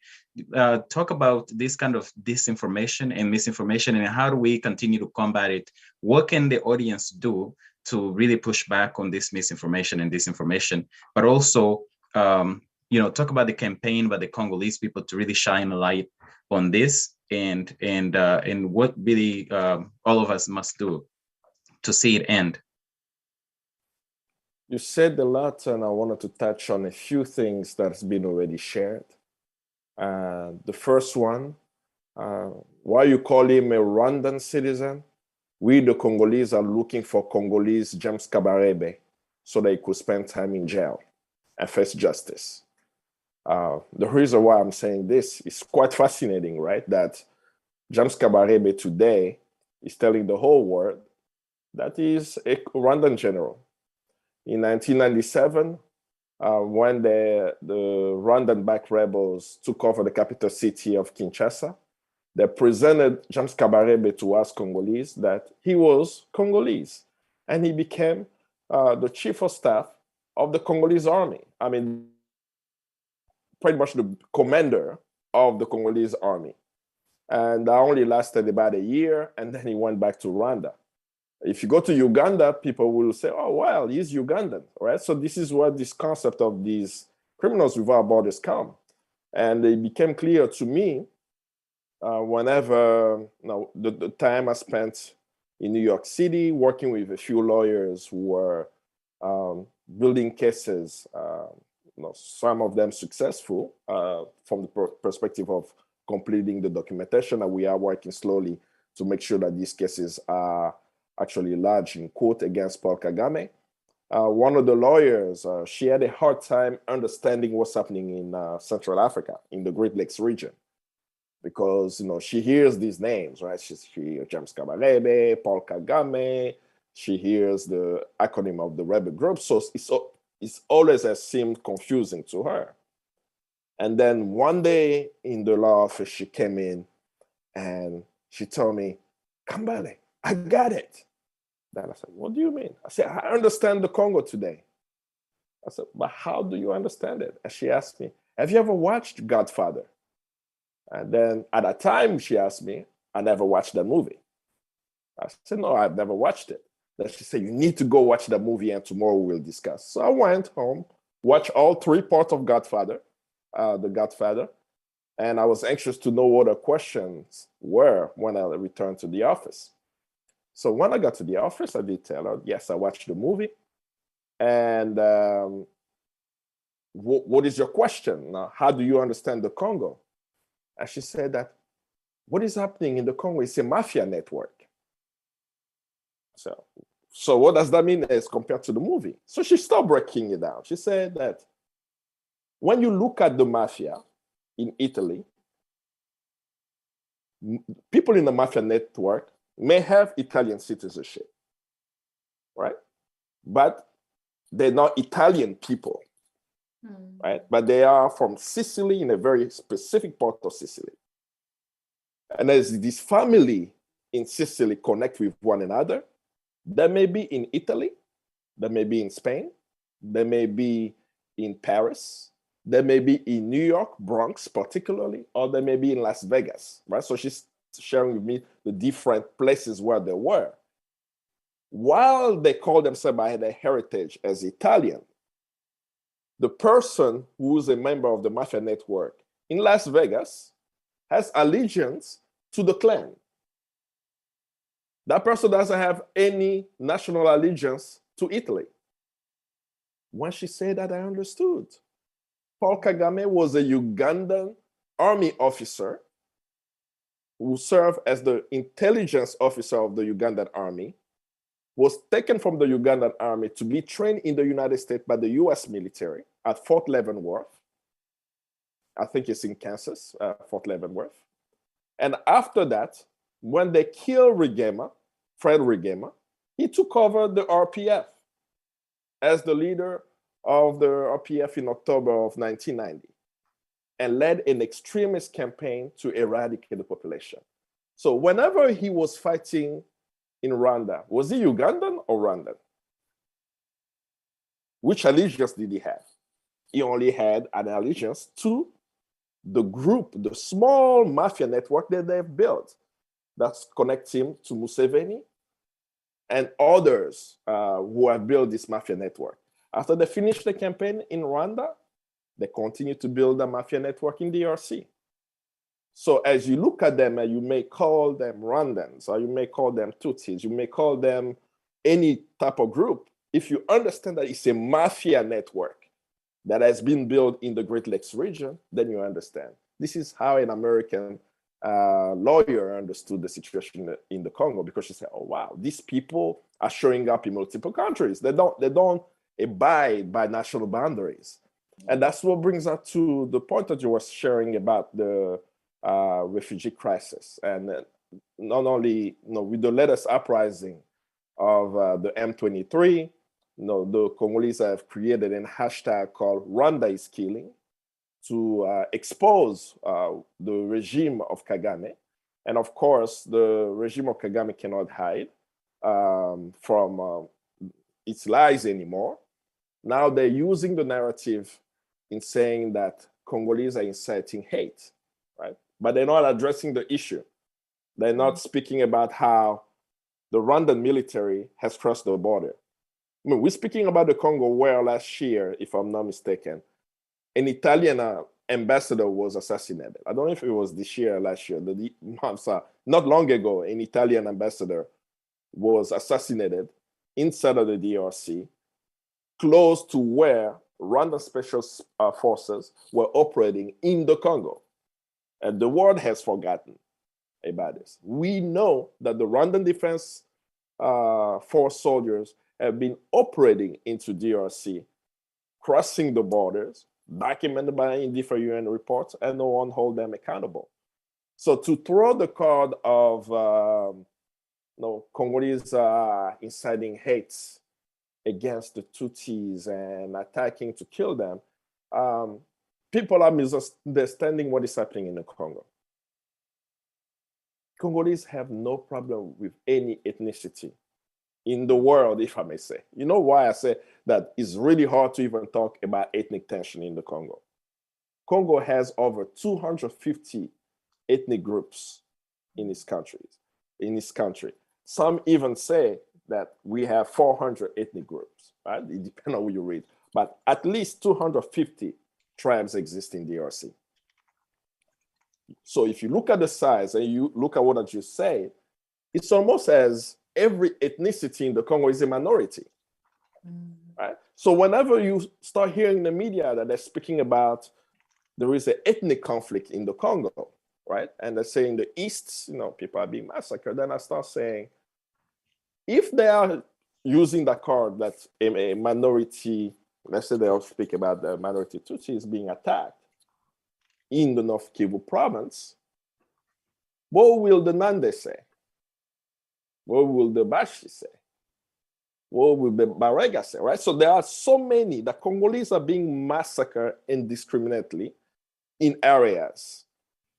talk about this kind of disinformation and misinformation, and how do we continue to combat it? What can the audience do to really push back on this misinformation and disinformation? But also, talk about the campaign by the Congolese people to really shine a light on this, and what really all of us must do to see it end. You said a lot, and I wanted to touch on a few things that's been already shared. The first one, why you call him a Rwandan citizen? We, the Congolese, are looking for Congolese James Kabarebe so they could spend time in jail and face justice. The reason why I'm saying this is quite fascinating, right? That James Kabarebe today is telling the whole world that he's a Rwandan general. In 1997, when the Rwandan-backed rebels took over the capital city of Kinshasa, they presented James Kabarebe to us Congolese that he was Congolese, and he became the chief of staff of the Congolese army. I mean, pretty much the commander of the Congolese army. And that only lasted about a year, and then he went back to Rwanda. If you go to Uganda, people will say, oh, well, he's Ugandan, right? So this is where this concept of these criminals without borders come. And it became clear to me whenever the time I spent in New York City, working with a few lawyers who were building cases, some of them successful from the perspective of completing the documentation, and we are working slowly to make sure that these cases are actually lodged in court against Paul Kagame. One of the lawyers, she had a hard time understanding what's happening in Central Africa, in the Great Lakes region, because she hears ththese names, right? She hears James Kabarebe, Paul Kagame. She hears the acronym of the rebel group, so it's always has seemed confusing to her. And then one day in the law office, she came in and she told me, Kambale, I got it. Then I said, what do you mean? I said, I understand the Congo today. I said, but how do you understand it? And she asked me, have you ever watched Godfather? And then at that time, she asked me, I never watched that movie. I said, no, I've never watched it. Then she said, you need to go watch the movie and tomorrow we'll discuss. So I went home, watched all 3 parts of Godfather, The Godfather, and I was anxious to know what her questions were when I returned to the office. So when I got to the office, I did tell her, yes, I watched the movie. And what is your question? Now, how do you understand the Congo? And she said that what is happening in the Congo is a mafia network. So what does that mean as compared to the movie? So she started breaking it down. She said that when you look at the mafia in Italy, people in the mafia network may have Italian citizenship, right? But they're not Italian people, right? But they are from Sicily, in a very specific part of Sicily. And as this family in Sicily connect with one another, they may be in Italy, they may be in Spain, they may be in Paris, they may be in New York, Bronx particularly, or they may be in Las Vegas, right? So she's sharing with me the different places where they were. while they call themselves by their heritage as Italian, the person who's a member of the mafia network in Las Vegas has allegiance to the clan. That person doesn't have any national allegiance to Italy. When she said that, I understood. Paul Kagame was a Ugandan army officer who served as the intelligence officer of the Ugandan army, was taken from the Ugandan army to be trained in the United States by the US military at Fort Leavenworth. I think it's in Kansas, Fort Leavenworth. And after that, when they killed Rwigema, Fred Rwigema, he took over the RPF as the leader of the RPF in October of 1990 and led an extremist campaign to eradicate the population. So whenever he was fighting in Rwanda, was he Ugandan or Rwandan? Which allegiance did he have? He only had an allegiance to the group, the small mafia network that they've built that connects him to Museveni and others who have built this mafia network. After they finished the campaign in Rwanda, they continue to build a mafia network in DRC. So as you look at them, you may call them Rwandans, or you may call them Tutsis, you may call them any type of group. If you understand that it's a mafia network that has been built in the Great Lakes region, then you understand. This is how an American lawyer understood the situation in the Congo, because she said, oh, wow, these people are showing up in multiple countries. They don't abide by national boundaries. And that's what brings us to the point that you were sharing about the refugee crisis. And not only with the latest uprising of the M23, the Congolese have created a hashtag called Rwanda is Killing to expose the regime of Kagame. And of course, the regime of Kagame cannot hide from its lies anymore. Now they're using the narrative in saying that Congolese are inciting hate, right? But they're not addressing the issue. They're not speaking about how the Rwandan military has crossed the border. I mean, we're speaking about the Congo where last year, if I'm not mistaken, an Italian ambassador was assassinated. I don't know if it was this year or last year. Not long ago, an Italian ambassador was assassinated inside of the DRC, close to where Rwandan Special Forces were operating in the Congo. And the world has forgotten about this. We know that the Rwandan Defense Force soldiers have been operating into DRC, crossing the borders, documented by different UN reports, and no one hold them accountable. So to throw the card of Congolese inciting hates against the Tutsis and attacking to kill them, people are misunderstanding what is happening in the Congo. Congolese have no problem with any ethnicity in the world, if I may say. You know why I say that it's really hard to even talk about ethnic tension in the Congo? Congo has over 250 ethnic groups in its country. Some even say that we have 400 ethnic groups, right? It depends on who you read, but at least 250 tribes exist in DRC. So if you look at the size and you look at what I just said, it's almost as every ethnicity in the Congo is a minority, right? So whenever you start hearing in the media that they're speaking about there is an ethnic conflict in the Congo, right? And they're saying the East, people are being massacred, then I start saying, if they are using that card that a minority, let's say they'll speak about the minority Tutsi is being attacked in the North Kivu province, what will the Nande say? What will the Bashi say? What will the Barega say, right? So there are so many, the Congolese are being massacred indiscriminately in areas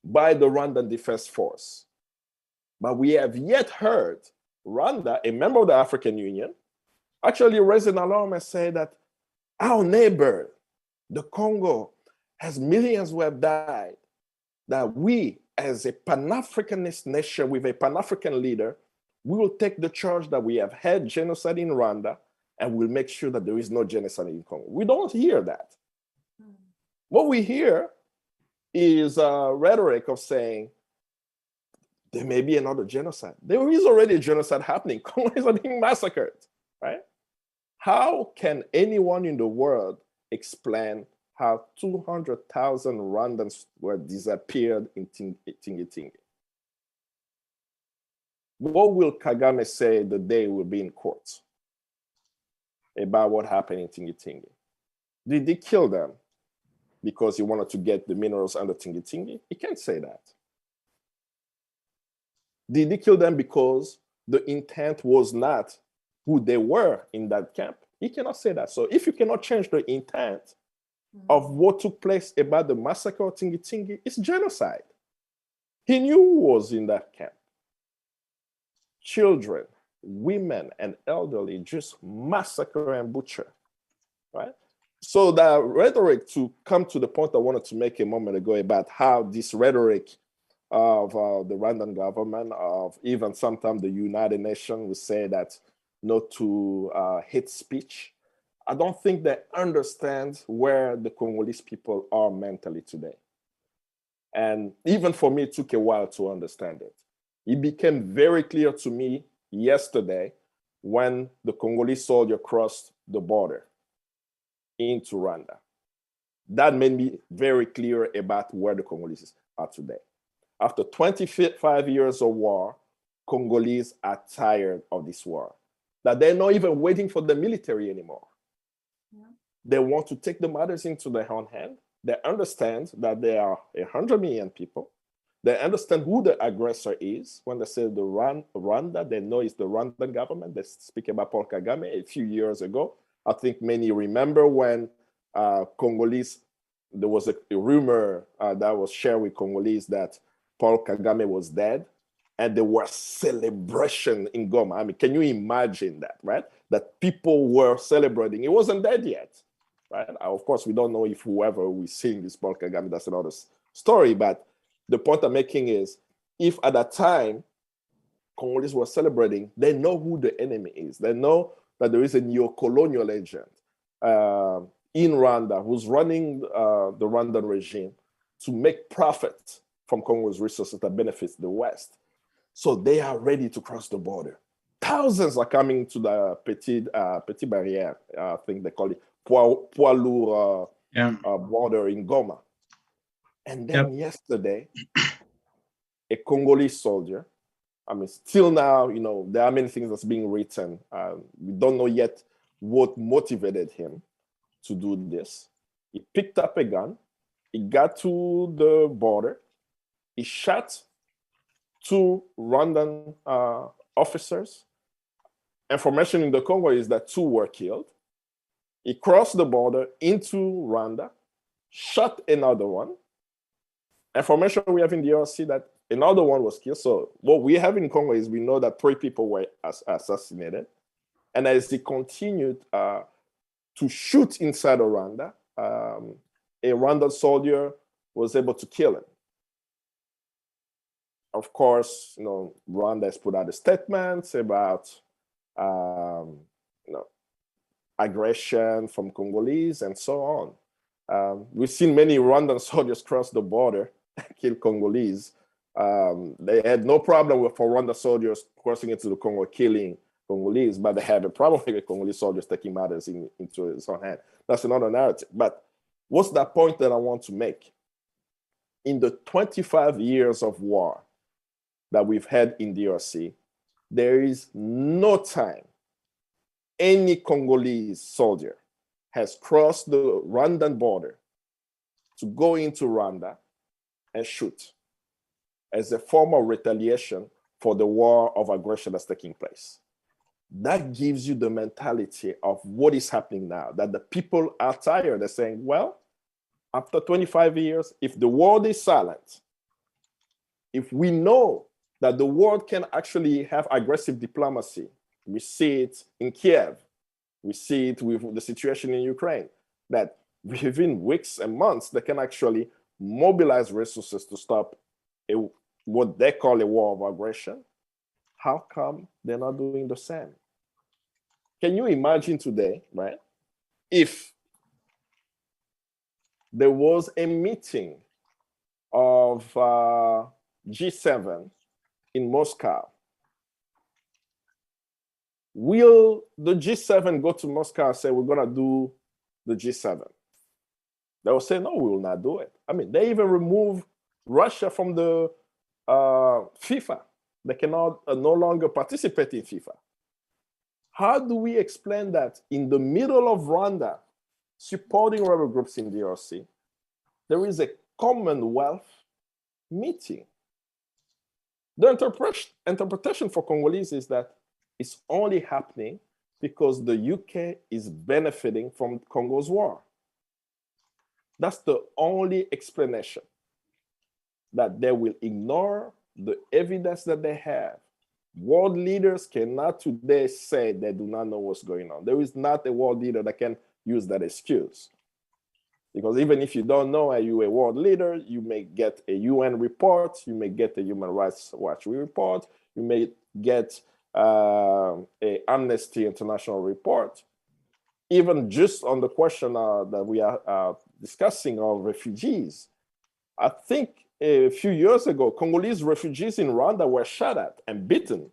by the Rwandan Defense Force. But we have yet heard Rwanda, a member of the African Union, actually raise an alarm and say that our neighbor, the Congo, has millions who have died, that we, as a Pan-Africanist nation with a Pan-African leader, We will take the charge that we have had genocide in Rwanda, and we'll make sure that there is no genocide in Congo. We don't hear that. What we hear is a rhetoric of saying, there may be another genocide. There is already a genocide happening. Congolese are being massacred, right? How can anyone in the world explain how 200,000 Rwandans were disappeared in Tingi? What will Kagame say the day will be in court about what happened in Tingi? Did he kill them because he wanted to get the minerals under Tingi? He can't say that. Did he kill them because the intent was not who they were in that camp? He cannot say that. So if you cannot change the intent of what took place about the massacre of Tingi, it's genocide. He knew who was in that camp. Children, women, and elderly just massacre and butcher, right? So the rhetoric, to come to the point I wanted to make a moment ago about how this rhetoric of the Rwandan government, of even sometimes the United Nations, will say that not to hate speech. I don't think they understand where the Congolese people are mentally today. And even for me, it took a while to understand it. It became very clear to me yesterday when the Congolese soldier crossed the border into Rwanda. That made me very clear about where the Congolese are today. After 25 years of war, Congolese are tired of this war. That they're not even waiting for the military anymore. Yeah. They want to take the matters into their own hand. They understand that there are 100 million people. They understand who the aggressor is. When they say the Rwanda, they know it's the Rwandan government. They speak about Paul Kagame a few years ago. I think many remember when Congolese, there was a rumor that was shared with Congolese that Paul Kagame was dead, and there was celebration in Goma. I mean, can you imagine that, right? That people were celebrating. He wasn't dead yet, right? Of course, we don't know if whoever was seeing this Paul Kagame, that's another story, but the point I'm making is, if at that time, Congolese were celebrating, they know who the enemy is. They know that there is a neo-colonial agent in Rwanda who's running the Rwandan regime to make profit from Congo's resources that benefits the West. So they are ready to cross the border. Thousands are coming to the Petit Barrière, I think they call it, Poids Lourd border in Goma. And then yesterday, a Congolese soldier, I mean, still now, you know, there are many things that's being written. We don't know yet what motivated him to do this. He picked up a gun, he got to the border, he shot 2 Rwandan officers. Information in the Congo is that 2 were killed. He crossed the border into Rwanda, shot another one. Information we have in the DRC that another one was killed. So what we have in Congo is we know that 3 people were assassinated. And as he continued to shoot inside of Rwanda, a Rwandan soldier was able to kill him. Of course, you know, Rwanda has put out a statement about aggression from Congolese and so on. We've seen many Rwandan soldiers cross the border and kill Congolese. They had no problem for Rwanda soldiers crossing into the Congo killing Congolese, but they have a problem with Congolese soldiers taking matters into his own hand. That's another narrative. But what's that point that I want to make? In the 25 years of war that we've had in DRC, there is no time any Congolese soldier has crossed the Rwandan border to go into Rwanda and shoot as a form of retaliation for the war of aggression that's taking place. That gives you the mentality of what is happening now, that the people are tired. They're saying, well, after 25 years, if the world is silent, if we know that the world can actually have aggressive diplomacy, we see it in Kiev, we see it with the situation in Ukraine, that within weeks and months, they can actually mobilize resources to stop what they call a war of aggression. How come they're not doing the same? Can you imagine today, right? If there was a meeting of G7 in Moscow, will the G7 go to Moscow and say, we're going to do the G7? They will say, no, we will not do it. I mean, they even remove Russia from the FIFA. They cannot no longer participate in FIFA. How do we explain that in the middle of Rwanda, supporting rebel groups in DRC, there is a Commonwealth meeting? The interpretation for Congolese is that it's only happening because the UK is benefiting from Congo's war. That's the only explanation, that they will ignore the evidence that they have. World leaders cannot today say they do not know what's going on. There is not a world leader that can use that excuse. Because even if you don't know and you're a world leader, you may get a UN report, you may get a Human Rights Watch report, you may get a Amnesty International report. Even just on the question that we are discussing of refugees, I think a few years ago, Congolese refugees in Rwanda were shot at and beaten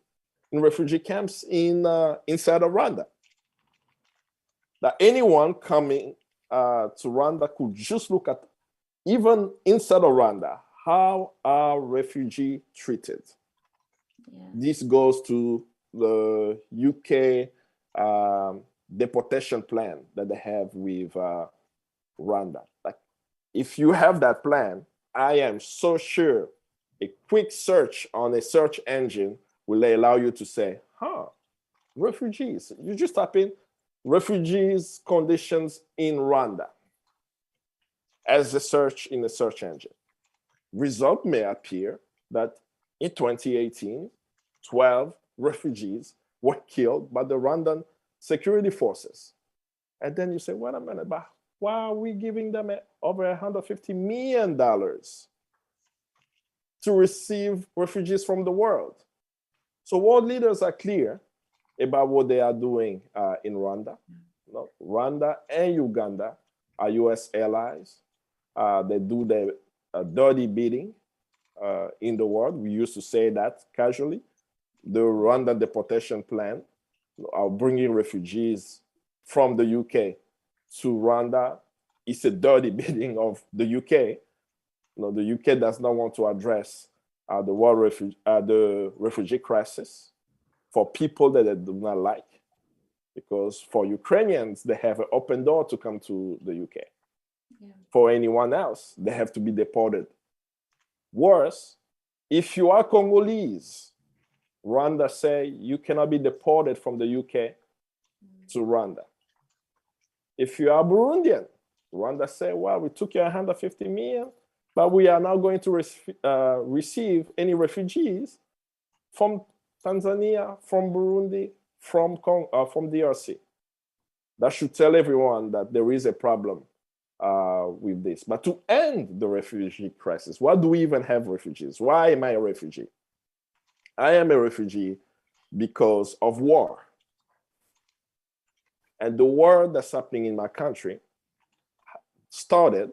in refugee camps inside of Rwanda. That anyone coming to Rwanda could just look at, even inside of Rwanda, how are refugees treated? Yeah. This goes to the UK deportation plan that they have with Rwanda. Like, if you have that plan, I am so sure a quick search on a search engine will allow you to say, refugees. You just type in refugees conditions in Rwanda as a search in the search engine. Result may appear that in 2018, 12 refugees were killed by the Rwandan security forces. And then you say, wait a minute, but why are we giving them over $150 million to receive refugees from the world? So world leaders are clear about what they are doing in Rwanda. No, Rwanda and Uganda are US allies. They do the dirty bidding in the world. We used to say that casually. The Rwandan deportation plan are bringing refugees from the UK to Rwanda. It's a dirty bidding of the UK. The UK does not want to address the refugee crisis for people that they do not like. Because for Ukrainians, they have an open door to come to the UK. Yeah. For anyone else, they have to be deported. Worse, if you are Congolese, Rwanda say you cannot be deported from the UK to Rwanda. If you are Burundian, Rwanda say, well, we took your 150 million, but we are now going to receive any refugees from Tanzania, from Burundi, from DRC. That should tell everyone that there is a problem with this. But to end the refugee crisis, why do we even have refugees? Why am I a refugee? I am a refugee because of war. And the war that's happening in my country started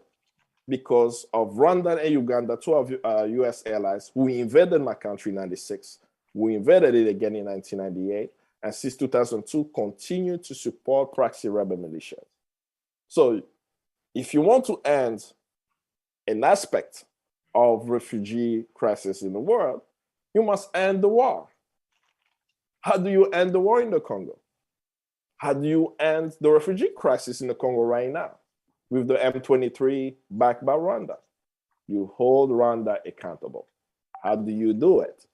because of Rwanda and Uganda, two of US allies, who invaded my country in 1996. We invaded it again in 1998. And since 2002, continue to support proxy rebel militias. So if you want to end an aspect of refugee crisis in the world, you must end the war. How do you end the war in the Congo? How do you end the refugee crisis in the Congo right now with the M23 backed by Rwanda? You hold Rwanda accountable. How do you do it?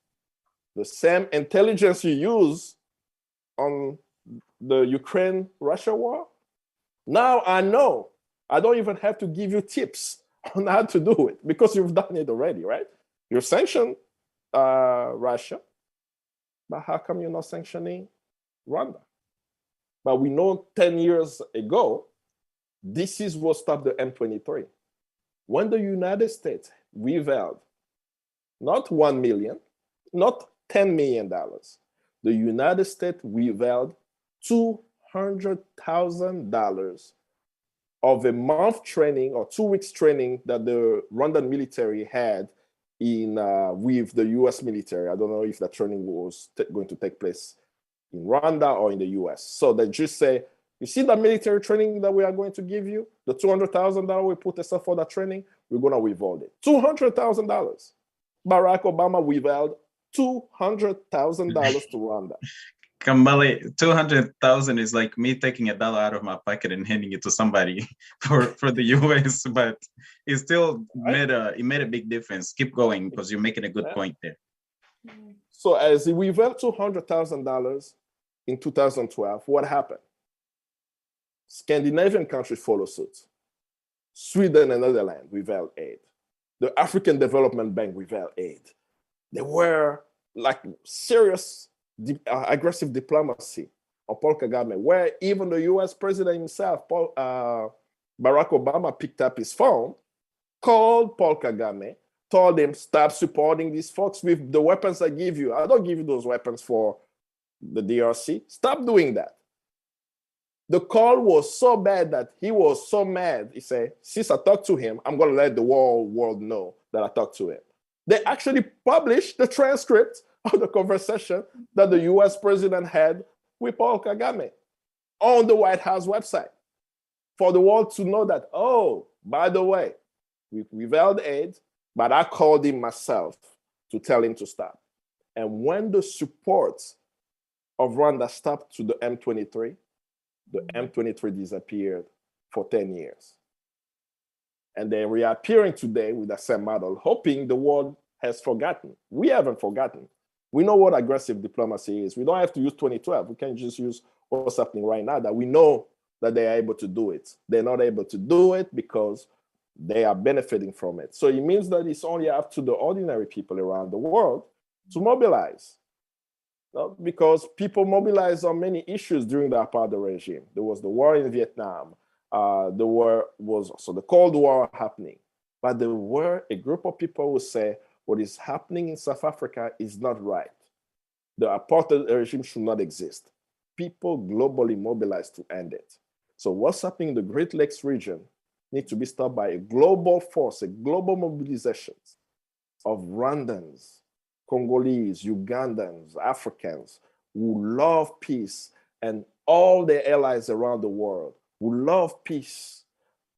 The same intelligence you use on the Ukraine-Russia war? Now I know. I don't even have to give you tips on how to do it because you've done it already, right? You sanctioned Russia, but how come you're not sanctioning Rwanda? But we know 10 years ago, this is what stopped the M23. When the United States withheld not 1 million, not $10 million. The United States withheld $200,000 of a month training or 2 weeks training that the Rwandan military had in with the US military. I don't know if that training was going to take place in Rwanda or in the US. So they just say, you see that military training that we are going to give you, the $200,000 we put aside for that training, we're going to withhold it. $200,000. Barack Obama withheld $200,000 to Rwanda. Kambale, 200,000 is like me taking $1 out of my pocket and handing it to somebody for the US, but it still made a big difference. Keep going, because you're making a good point there. So as we withheld $200,000 in 2012, what happened? Scandinavian countries follow suit. Sweden and Netherlands withheld aid. The African Development Bank withheld aid. There were like serious aggressive diplomacy on Paul Kagame, where even the US president himself, Barack Obama, picked up his phone, called Paul Kagame, told him, stop supporting these folks with the weapons I give you. I don't give you those weapons for the DRC. Stop doing that. The call was so bad that he was so mad. He said, since I talked to him, I'm going to let the whole world know that I talked to him. They actually published the transcript of the conversation that the US president had with Paul Kagame on the White House website for the world to know that, oh, by the way, we withheld aid, but I called him myself to tell him to stop. And when the support of Rwanda stopped to the M23, the M23 disappeared for 10 years. And they're reappearing today with the same model, hoping the world has forgotten. We haven't forgotten. We know what aggressive diplomacy is. We don't have to use 2012. We can just use what's happening right now, that we know that they are able to do it. They're not able to do it because they are benefiting from it. So it means that it's only up to the ordinary people around the world to mobilize. Because people mobilized on many issues during the apartheid regime. There was the war in Vietnam. The war was also the Cold War happening. But there were a group of people who say what is happening in South Africa is not right. The apartheid regime should not exist. People globally mobilized to end it. So what's happening in the Great Lakes region needs to be stopped by a global force, a global mobilization of Rwandans, Congolese, Ugandans, Africans who love peace, and all their allies around the world who love peace,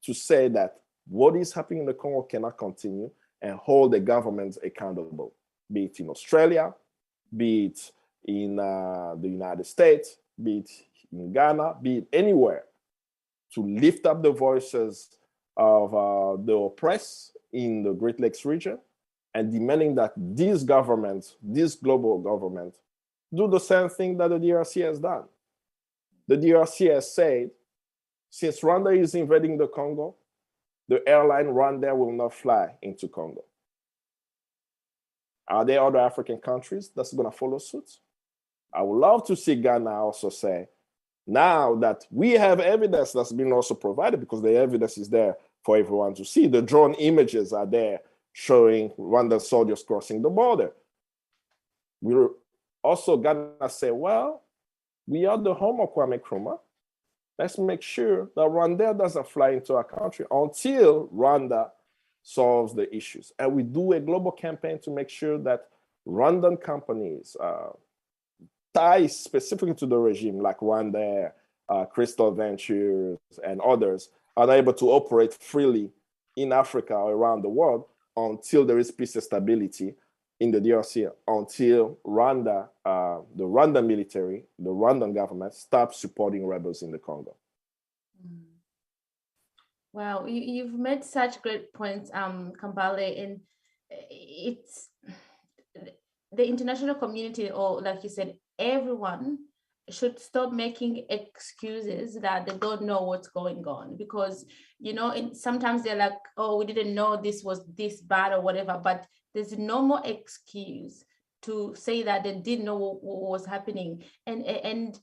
to say that what is happening in the Congo cannot continue, and hold the governments accountable, be it in Australia, be it in the United States, be it in Ghana, be it anywhere, to lift up the voices of the oppressed in the Great Lakes region, and demanding that these governments, this global government, do the same thing that the DRC has done. The DRC has said, since Rwanda is invading the Congo, the airline Rwanda will not fly into Congo. Are there other African countries that's going to follow suit? I would love to see Ghana also say, now that we have evidence that's been also provided, because the evidence is there for everyone to see. The drone images are there showing Rwandan soldiers crossing the border. We're also gonna say, well, we are the home of Kwame Nkrumah. Let's make sure that Rwanda doesn't fly into our country until Rwanda solves the issues. And we do a global campaign to make sure that Rwandan companies, ties specifically to the regime, like Rwanda, Crystal Ventures, and others, are able to operate freely in Africa or around the world until there is peace and stability in the DRC, until Rwanda, the Rwandan military, the Rwandan government stops supporting rebels in the Congo. Wow, you've made such great points, Kambale, and it's the international community, or like you said, everyone should stop making excuses that they don't know what's going on, because sometimes they're like, oh, we didn't know this was this bad or whatever, but there's no more excuse to say that they didn't know what was happening. And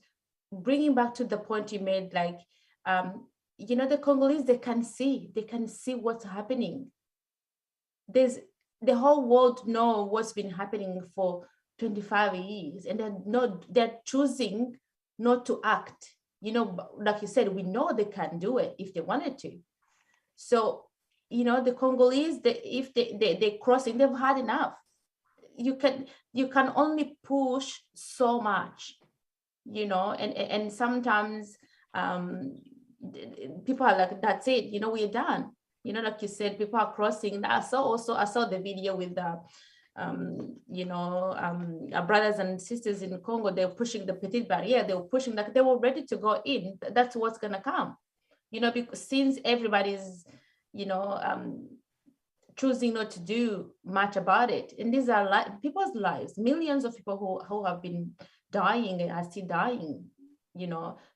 bringing back to the point you made, like the Congolese, they can see what's happening. The whole world know what's been happening for 25 years, and they're choosing not to act. Like you said, we know they can do it if they wanted to. So, the Congolese, if they're crossing, they've had enough. You can only push so much, and sometimes people are like, that's it, we're done. Like you said, people are crossing. I saw the video with our brothers and sisters in Congo. They were pushing the petite barrier. They were pushing, like they were ready to go in. That's what's gonna come, because since everybody's, choosing not to do much about it. And these are people's lives, millions of people who have been dying and are still dying,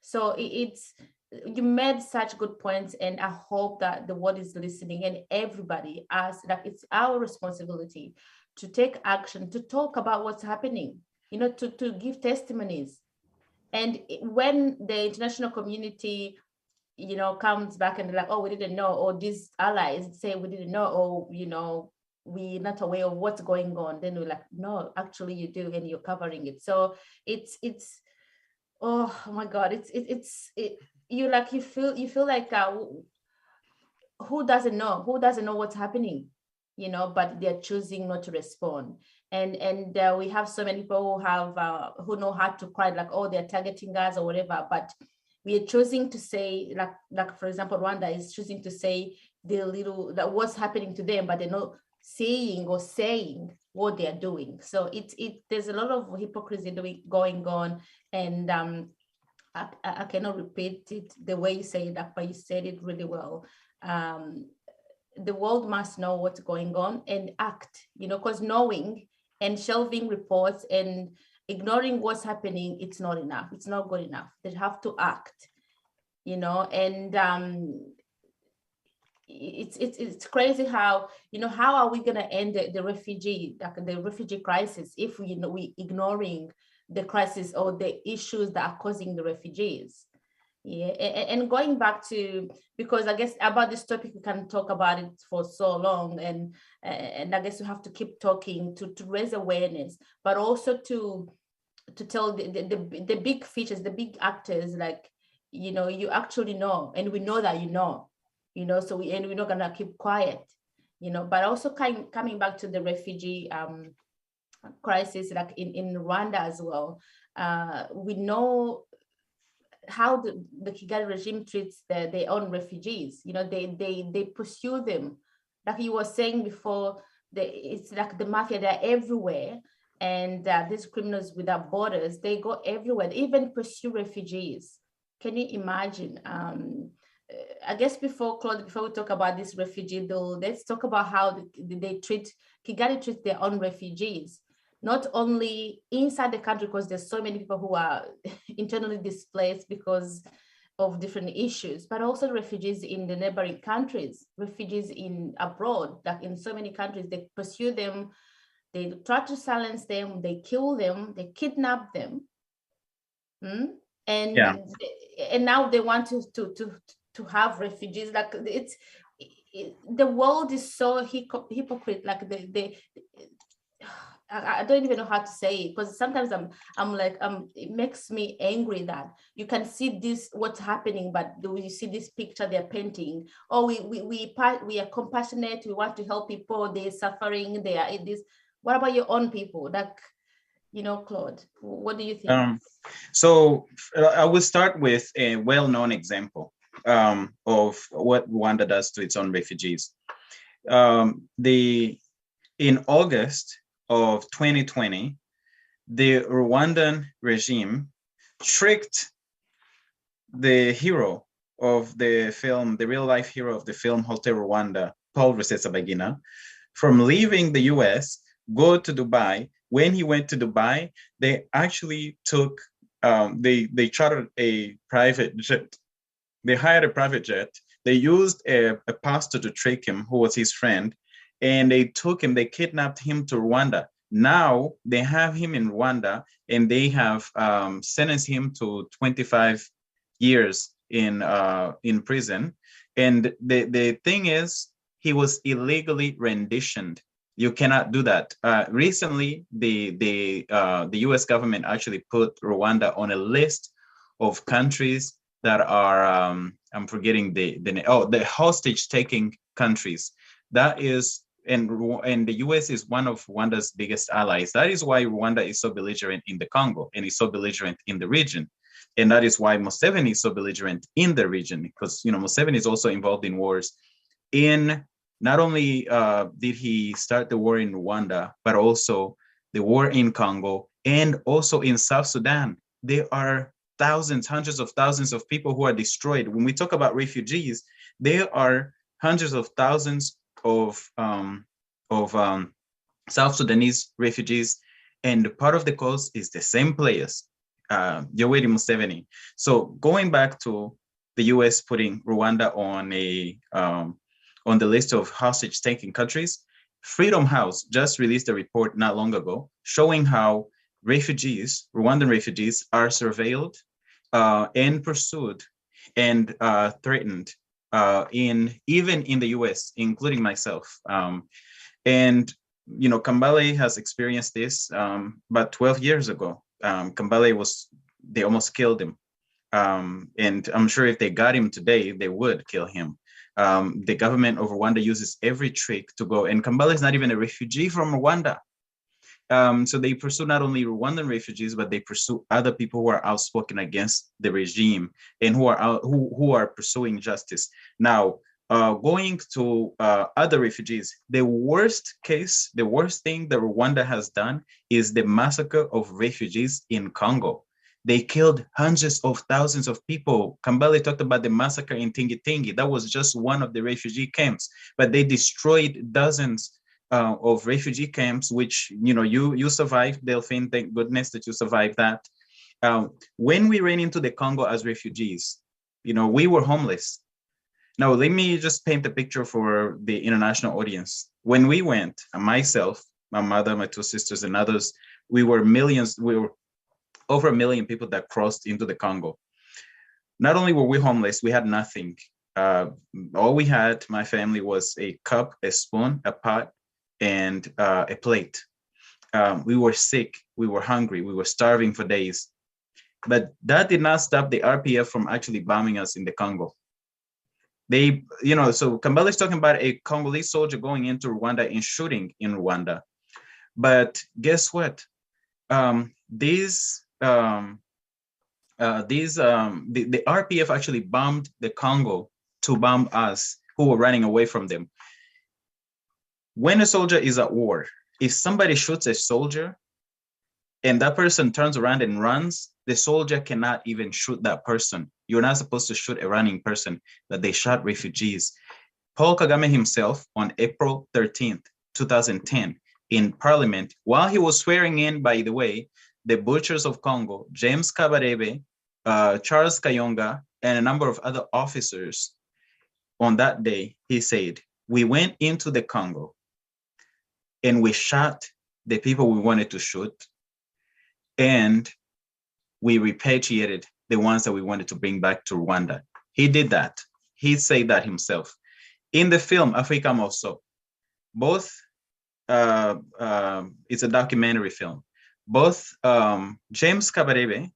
So you made such good points, and I hope that the world is listening, and everybody, it's our responsibility to take action, to talk about what's happening, to give testimonies. And when the international community, comes back and like, oh, we didn't know, or these allies say we didn't know, or, we're not aware of what's going on, then we're like, no, actually you do, and you're covering it. So it's oh my God, you feel like who doesn't know what's happening, but they're choosing not to respond. And we have so many people who know how to cry, like, oh, they're targeting us or whatever, but we are choosing to say, like for example, Rwanda is choosing to say that what's happening to them, but they're not seeing or saying what they're doing. So there's a lot of hypocrisy going on, and I cannot repeat it the way you say it, but you said it really well. The world must know what's going on and act, because knowing and shelving reports and ignoring what's happening, it's not enough. It's not good enough. They have to act, and it's crazy how, how are we going to end the refugee crisis if we ignoring the crisis or the issues that are causing the refugees? Yeah, and going back to, because I guess about this topic, we can talk about it for so long, and I guess we have to keep talking to raise awareness, but also to tell the big features, the big actors, like, you actually know, and we know that so we're not gonna keep quiet, but also coming back to the refugee crisis, like in Rwanda as well. We know how the Kigali regime treats their own refugees. They pursue them, like you were saying before. It's like the mafia, they're everywhere, and these criminals without borders, they go everywhere, they even pursue refugees. Can you imagine? I guess before we talk about this refugee bill, let's talk about how Kigali treats their own refugees, not only inside the country, because there's so many people who are internally displaced because of different issues, but also refugees in the neighboring countries, refugees abroad, like in so many countries. They pursue them, they try to silence them, they kill them, they kidnap them. And now they want to have refugees. Like the world is so hypocrite. Like I don't even know how to say it, because sometimes I'm like, it makes me angry that you can see what's happening, but you see this picture they're painting. Oh, we are compassionate, we want to help people, they're suffering, they are in this. What about your own people? Like, Claude, what do you think? So I will start with a well-known example of what Rwanda does to its own refugees. In August of 2020, the Rwandan regime tricked the hero of the film, the real-life hero of the film Hotel Rwanda, Paul Rusesabagina, from leaving the US, go to Dubai. When he went to Dubai, they actually took, they chartered a private jet. They hired a private jet. They used a pastor to trick him, who was his friend, and they took him, they kidnapped him to Rwanda. Now they have him in Rwanda, and they have sentenced him to 25 years in prison. And the thing is, he was illegally renditioned You cannot do that. Recently, the U.S. government actually put Rwanda on a list of countries that are I'm forgetting the hostage taking countries. That is, and the U.S. is one of Rwanda's biggest allies. That is why Rwanda is so belligerent in the Congo and is so belligerent in the region. And that is why Museveni is so belligerent in the region, because Museveni is also involved in wars. In not only did he start the war in Rwanda, but also the war in Congo and also in South Sudan. There are thousands, hundreds of thousands of people who are destroyed. When we talk about refugees, there are hundreds of thousands of South Sudanese refugees, and part of the cause is the same players, Yoweri Museveni. So going back to the U.S. putting Rwanda on the list of hostage-taking countries, Freedom House just released a report not long ago showing how refugees, Rwandan refugees, are surveilled and pursued and threatened even in the U.S., including myself. And Kambale has experienced this about 12 years ago. Kambale they almost killed him. And I'm sure if they got him today, they would kill him. The government of Rwanda uses every trick to go, and Kambale is not even a refugee from Rwanda. So they pursue not only Rwandan refugees, but they pursue other people who are outspoken against the regime and who are pursuing justice. Now, going to other refugees, the worst thing that Rwanda has done is the massacre of refugees in Congo. They killed hundreds of thousands of people. Kambale talked about the massacre in Tingi. That was just one of the refugee camps, but they destroyed dozens of refugee camps, which, you survived, Delphine. Thank goodness that you survived that. When we ran into the Congo as refugees, we were homeless. Now, let me just paint a picture for the international audience. When we went, myself, my mother, my two sisters, and others, we were over 1 million people that crossed into the Congo. Not only were we homeless, we had nothing. All we had, my family, was a cup, a spoon, a pot, and a plate. We were sick, we were hungry, we were starving for days. But that did not stop the RPF from actually bombing us in the Congo. So Kambale is talking about a Congolese soldier going into Rwanda and shooting in Rwanda. But guess what? The RPF actually bombed the Congo to bomb us who were running away from them. When a soldier is at war, if somebody shoots a soldier and that person turns around and runs, the soldier cannot even shoot that person. You're not supposed to shoot a running person, but they shot refugees. Paul Kagame himself, on April 13th, 2010, in Parliament, while he was swearing in, by the way, the butchers of Congo, James Kabarebe, Charles Kayonga, and a number of other officers, on that day, he said, we went into the Congo and we shot the people we wanted to shoot, and we repatriated the ones that we wanted to bring back to Rwanda. He did that. He said that himself. In the film, Africa Moso, both, it's a documentary film, both James Kabarebe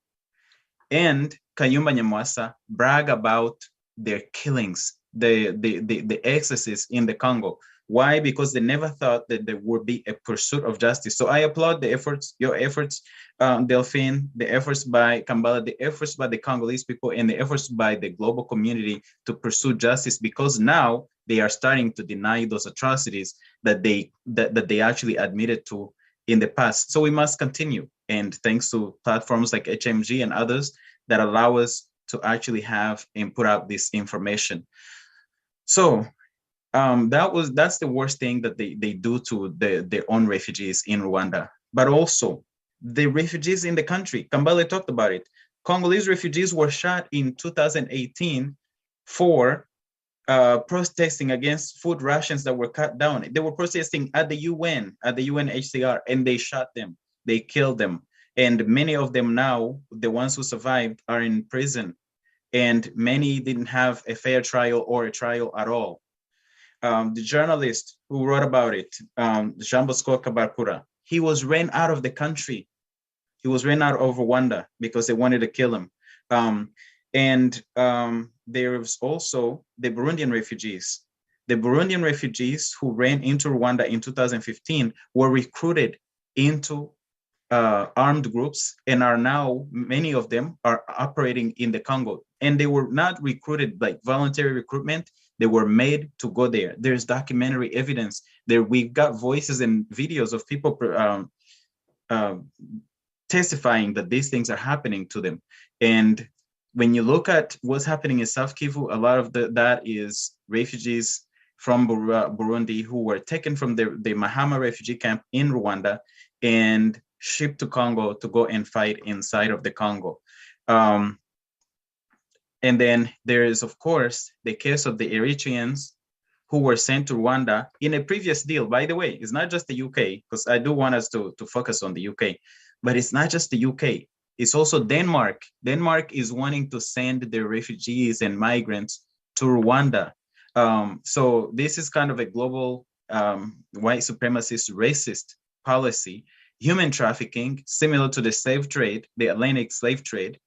and Kayumba Nyamwasa brag about their killings, the excesses in the Congo. Why? Because they never thought that there would be a pursuit of justice. So I applaud the efforts, your efforts, Delphine, the efforts by Kambale, the efforts by the Congolese people, and the efforts by the global community to pursue justice, because now they are starting to deny those atrocities that they actually admitted to in the past. So we must continue. And thanks to platforms like HMG and others that allow us to actually have and put out this information. So that's the worst thing that they do to their own refugees in Rwanda, but also the refugees in the country. Kambale talked about it. Congolese refugees were shot in 2018 for protesting against food rations that were cut down. They were protesting at the UN, at the UNHCR, and they shot them. They killed them. And many of them now, the ones who survived, are in prison. And many didn't have a fair trial or a trial at all. the journalist who wrote about it, Jean Bosco Kabakura, he was ran out of the country. He was ran out of Rwanda because they wanted to kill him. There was also the Burundian refugees. The Burundian refugees who ran into Rwanda in 2015 were recruited into armed groups and are now, many of them are operating in the Congo. And they were not recruited like voluntary recruitment. They were made to go there. There's documentary evidence there. We've got voices and videos of people testifying that these things are happening to them. And when you look at what's happening in South Kivu, a lot of that is refugees from Burundi who were taken from the Mahama refugee camp in Rwanda and shipped to Congo to go and fight inside of the Congo. And then there is, of course, the case of the Eritreans who were sent to Rwanda in a previous deal. By the way, it's not just the UK, because I do want us to focus on the UK, but it's not just the UK. It's also Denmark. Denmark is wanting to send their refugees and migrants to Rwanda. So this is kind of a global white supremacist racist policy. Human trafficking, similar to the slave trade, the Atlantic slave trade,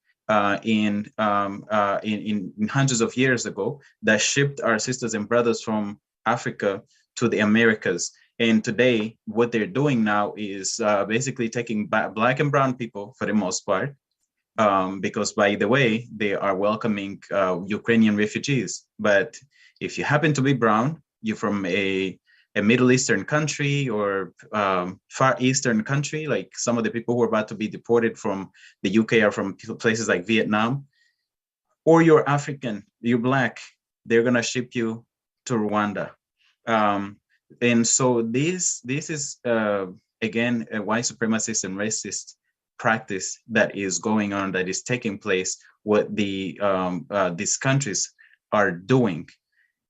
in hundreds of years ago, that shipped our sisters and brothers from Africa to the Americas. And today, what they're doing now is basically taking Black and brown people for the most part, because, by the way, they are welcoming Ukrainian refugees. But if you happen to be brown, you're from a Middle Eastern country or Far Eastern country, like some of the people who are about to be deported from the UK are from places like Vietnam, or you're African, you're Black, they're gonna ship you to Rwanda. And so this is, again, a white supremacist and racist practice that is going on, that is taking place, what these countries are doing.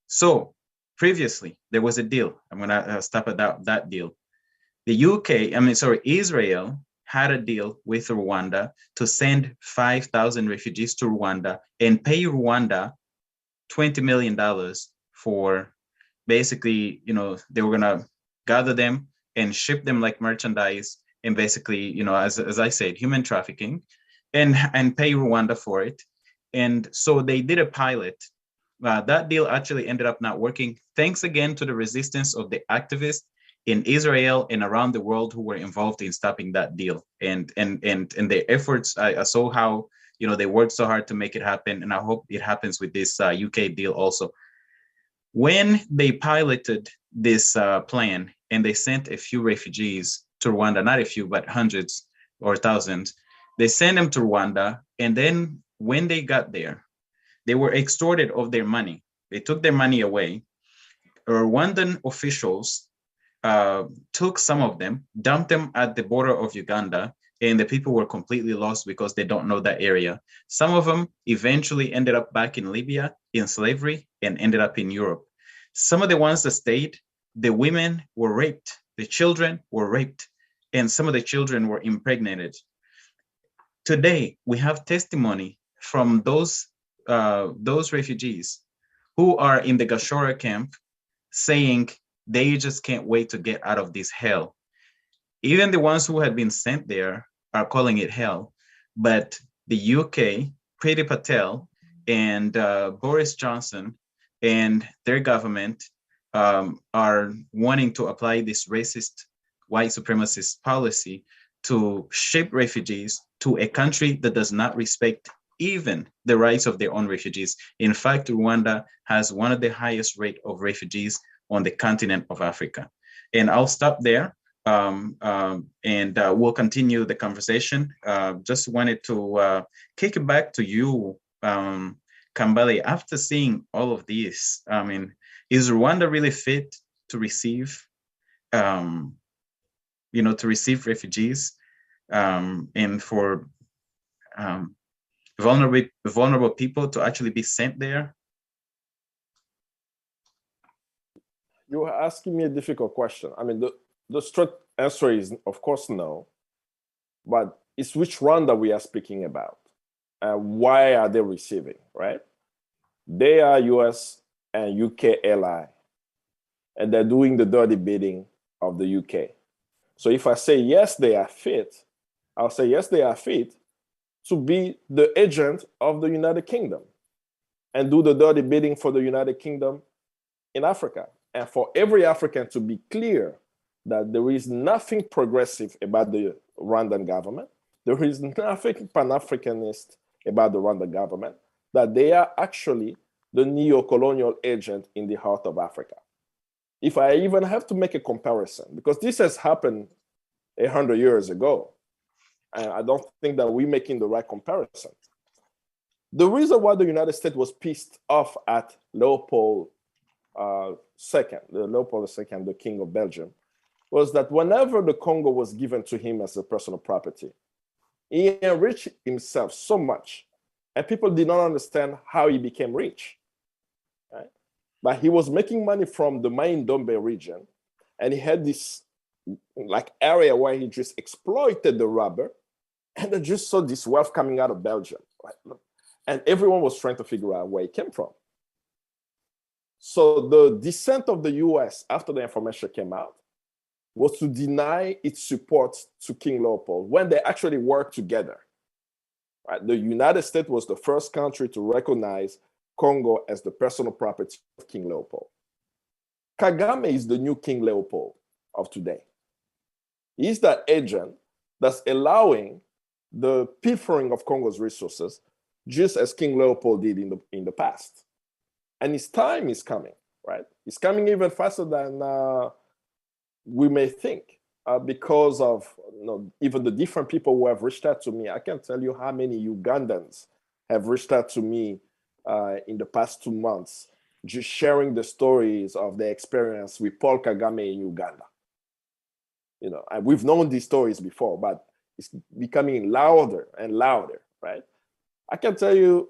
So previously, there was a deal. I'm going to stop at that deal. Israel had a deal with Rwanda to send 5,000 refugees to Rwanda and pay Rwanda $20 million for basically, they were going to gather them and ship them like merchandise and basically, as I said, human trafficking and pay Rwanda for it. And so they did a pilot. That deal actually ended up not working, thanks again to the resistance of the activists in Israel and around the world who were involved in stopping that deal. And their efforts, I saw how they worked so hard to make it happen, and I hope it happens with this UK deal also. When they piloted this plan and they sent a few refugees to Rwanda, not a few, but hundreds or thousands, they sent them to Rwanda, and then when they got there, they were extorted of their money. They took their money away. Rwandan officials took some of them, dumped them at the border of Uganda, and the people were completely lost because they don't know that area. Some of them eventually ended up back in Libya in slavery and ended up in Europe. Some of the ones that stayed, the women were raped, the children were raped, and some of the children were impregnated. Today, we have testimony from those refugees who are in the Gashora camp saying they just can't wait to get out of this hell. Even the ones who had been sent there are calling it hell, but the UK, Priti Patel, and Boris Johnson and their government are wanting to apply this racist white supremacist policy to ship refugees to a country that does not respect even the rights of their own refugees. In fact, Rwanda has one of the highest rate of refugees on the continent of Africa. And I'll stop there, and we'll continue the conversation. Just wanted to kick it back to you, Kambale. After seeing all of this, is Rwanda really fit to receive, refugees, and for vulnerable people to actually be sent there? You are asking me a difficult question. The straight answer is, of course, no. But it's which Rwanda we are speaking about. Why are they receiving, right? They are US and UK ally. and they're doing the dirty bidding of the UK. So if I say yes, they are fit, I'll say yes, they are fit to be the agent of the United Kingdom and do the dirty bidding for the United Kingdom in Africa. And for every African to be clear that there is nothing progressive about the Rwandan government, there is nothing Pan-Africanist about the Rwandan government, that they are actually the neo-colonial agent in the heart of Africa. If I even have to make a comparison, because this has happened 100 years ago, and I don't think that we're making the right comparison. The reason why the United States was pissed off at Leopold II, the King of Belgium, was that whenever the Congo was given to him as a personal property, he enriched himself so much, and people did not understand how he became rich. Right? But he was making money from the Mai-Ndombe region, and he had this like area where he just exploited the rubber, and they just saw this wealth coming out of Belgium. Right? And everyone was trying to figure out where it came from. So the dissent of the US after the information came out was to deny its support to King Leopold when they actually worked together. Right? The United States was the first country to recognize Congo as the personal property of King Leopold. Kagame is the new King Leopold of today. He's that agent that's allowing the pilfering of Congo's resources, just as King Leopold did in the past. And his time is coming, right? It's coming even faster than we may think, because of even the different people who have reached out to me. I can't tell you how many Ugandans have reached out to me in the past 2 months, just sharing the stories of their experience with Paul Kagame in Uganda. And we've known these stories before, but it's becoming louder and louder, right? I can tell you,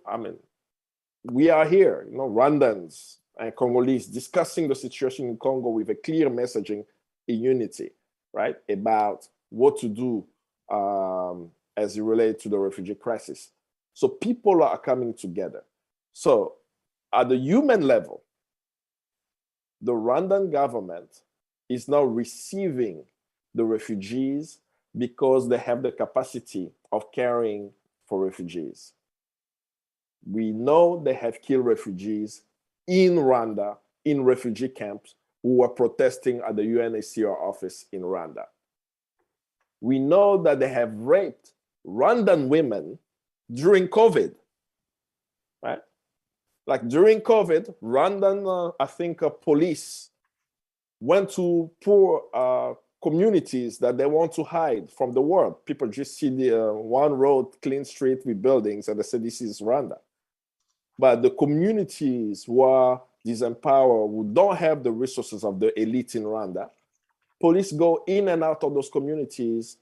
we are here, Rwandans and Congolese discussing the situation in Congo with a clear messaging in unity, right? About what to do as it relates to the refugee crisis. So people are coming together. So at the human level, the Rwandan government is now receiving the refugees because they have the capacity of caring for refugees. We know they have killed refugees in Rwanda, in refugee camps, who were protesting at the UNHCR office in Rwanda. We know that they have raped Rwandan women during COVID, right? Like during COVID, Rwandan, police went to poor communities that they want to hide from the world. People just see the one road, clean street with buildings, and they say this is Rwanda. But the communities who are disempowered, who don't have the resources of the elite in Rwanda, police go in and out of those communities,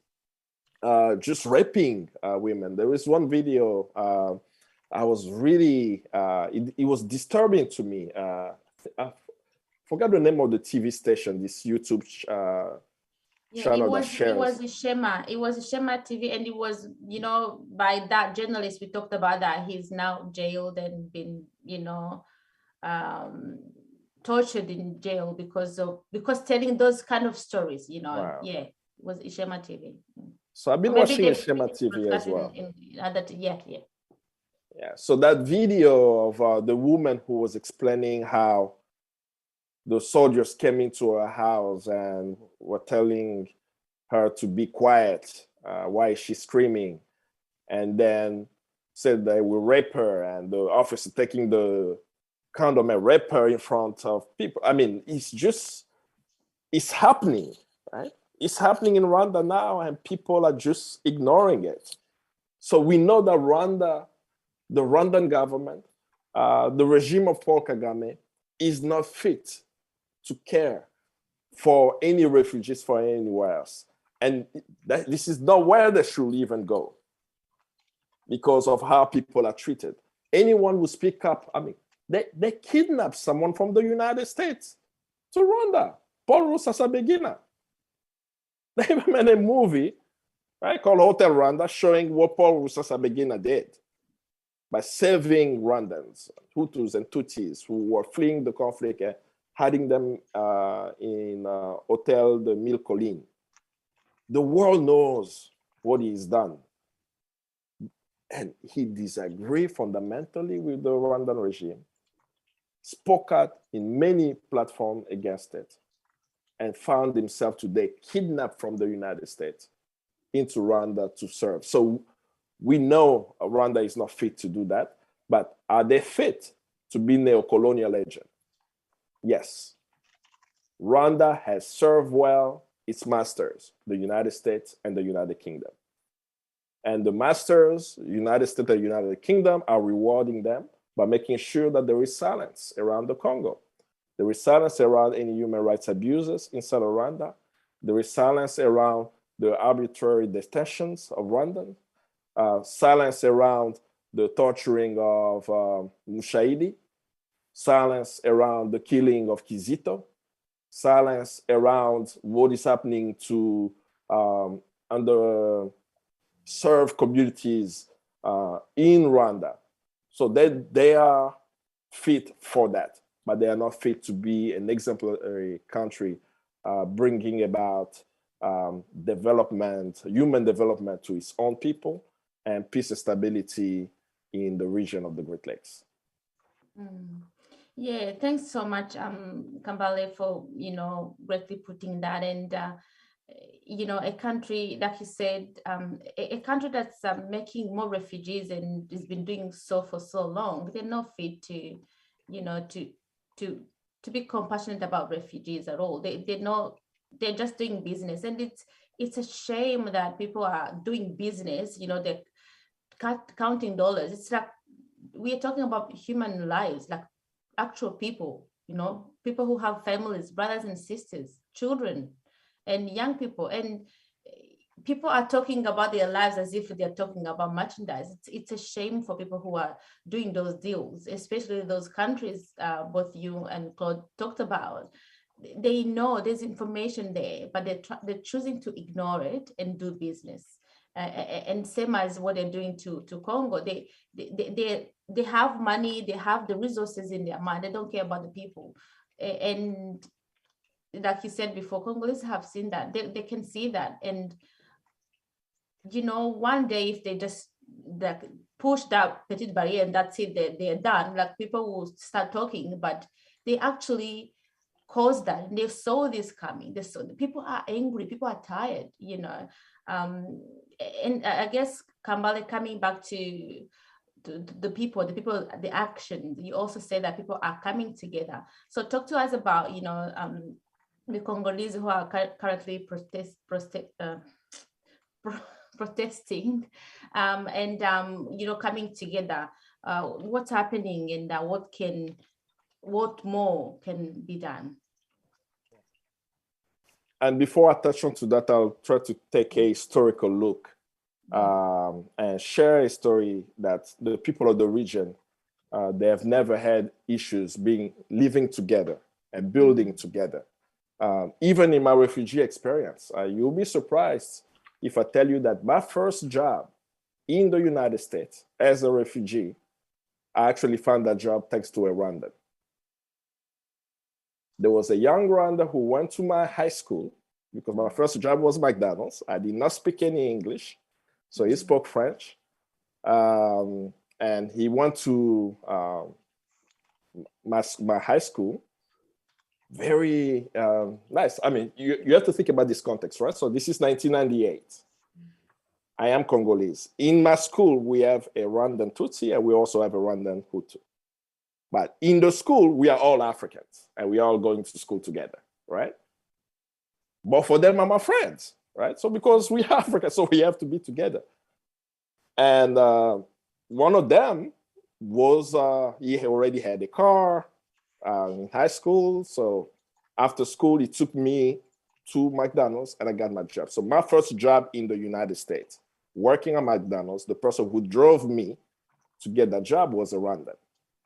just raping women. There is one video, I was really, it was disturbing to me. I forgot the name of the TV station, this YouTube channel that shares. It was a Shema TV, and it was, by that journalist we talked about that he's now jailed and been, tortured in jail because telling those kind of stories, Wow. Yeah, it was Shema TV. So I've been watching Shema TV as well. Yeah. So that video of the woman who was explaining how the soldiers came into her house and were telling her to be quiet. Why is she screaming? And then said they will rape her, and the officer taking the condom and rape her in front of people. It's happening, right? It's happening in Rwanda now, and people are just ignoring it. So we know that Rwanda, the Rwandan government, the regime of Paul Kagame is not fit to care for any refugees for anywhere else. And this is not where they should even go because of how people are treated. Anyone who speak up, they kidnapped someone from the United States to Rwanda, Paul Rusesabagina. They even made a movie, right, called Hotel Rwanda, showing what Paul Rusesabagina did by saving Rwandans, Hutus and Tutsis who were fleeing the conflict hiding them in Hotel de Mille Collines. The world knows what he's done. And he disagreed fundamentally with the Rwandan regime, spoke out in many platforms against it, and found himself today kidnapped from the United States into Rwanda to serve. So we know Rwanda is not fit to do that, but are they fit to be neo-colonial agent? Yes. Rwanda has served well its masters, the United States and the United Kingdom. And the masters, United States and United Kingdom, are rewarding them by making sure that there is silence around the Congo. There is silence around any human rights abuses inside of Rwanda. There is silence around the arbitrary detentions of Rwandans. Silence around the torturing of Mushahidi. Silence around the killing of Kizito. Silence around what is happening to underserved communities in Rwanda. So they are fit for that, but they are not fit to be an exemplary country bringing about development, human development to its own people, and peace and stability in the region of the Great Lakes. Yeah, thanks so much, Kambale, for greatly putting that. And a country, like you said, a country that's making more refugees and has been doing so for so long, they're not fit to be compassionate about refugees at all. They're just doing business, and it's a shame that people are doing business. They're counting dollars. It's like we are talking about human lives, like actual people, people who have families, brothers and sisters, children, and young people. And people are talking about their lives as if they're talking about merchandise. It's a shame for people who are doing those deals, especially those countries both you and Claude talked about. They know there's information there, but they're choosing to ignore it and do business. And same as what they're doing to Congo. They have money, they have the resources in their mind. They don't care about the people. And like you said before, Congolese have seen that. They can see that. And one day if they just push that petite barrière and that's it, they're done. Like people will start talking, but they actually caused that. And they saw this coming. People are angry. People are tired. And I guess Kambale, coming back to the people, the action. You also say that people are coming together. So talk to us about the Congolese who are currently protesting and coming together. What's happening and what more can be done? And before I touch on to that, I'll try to take a historical look and share a story that the people of the region, they have never had issues living together and building together. Even in my refugee experience, you'll be surprised if I tell you that my first job in the United States as a refugee, I actually found that job thanks to a Rwandan. There was a young Rwanda who went to my high school because my first job was McDonald's. I did not speak any English, so he spoke French. And he went to my high school. Very nice. I mean, you have to think about this context, right? So this is 1998. I am Congolese. In my school, we have a Rwandan Tutsi and we also have a Rwandan Hutu. But in the school, we are all Africans and we are all going to school together, right? But for them, I'm my friends, right? So because we are Africans, so we have to be together. And one of them was, he already had a car in high school. So after school, he took me to McDonald's and I got my job. So my first job in the United States, working at McDonald's, the person who drove me to get that job was a Rwandan,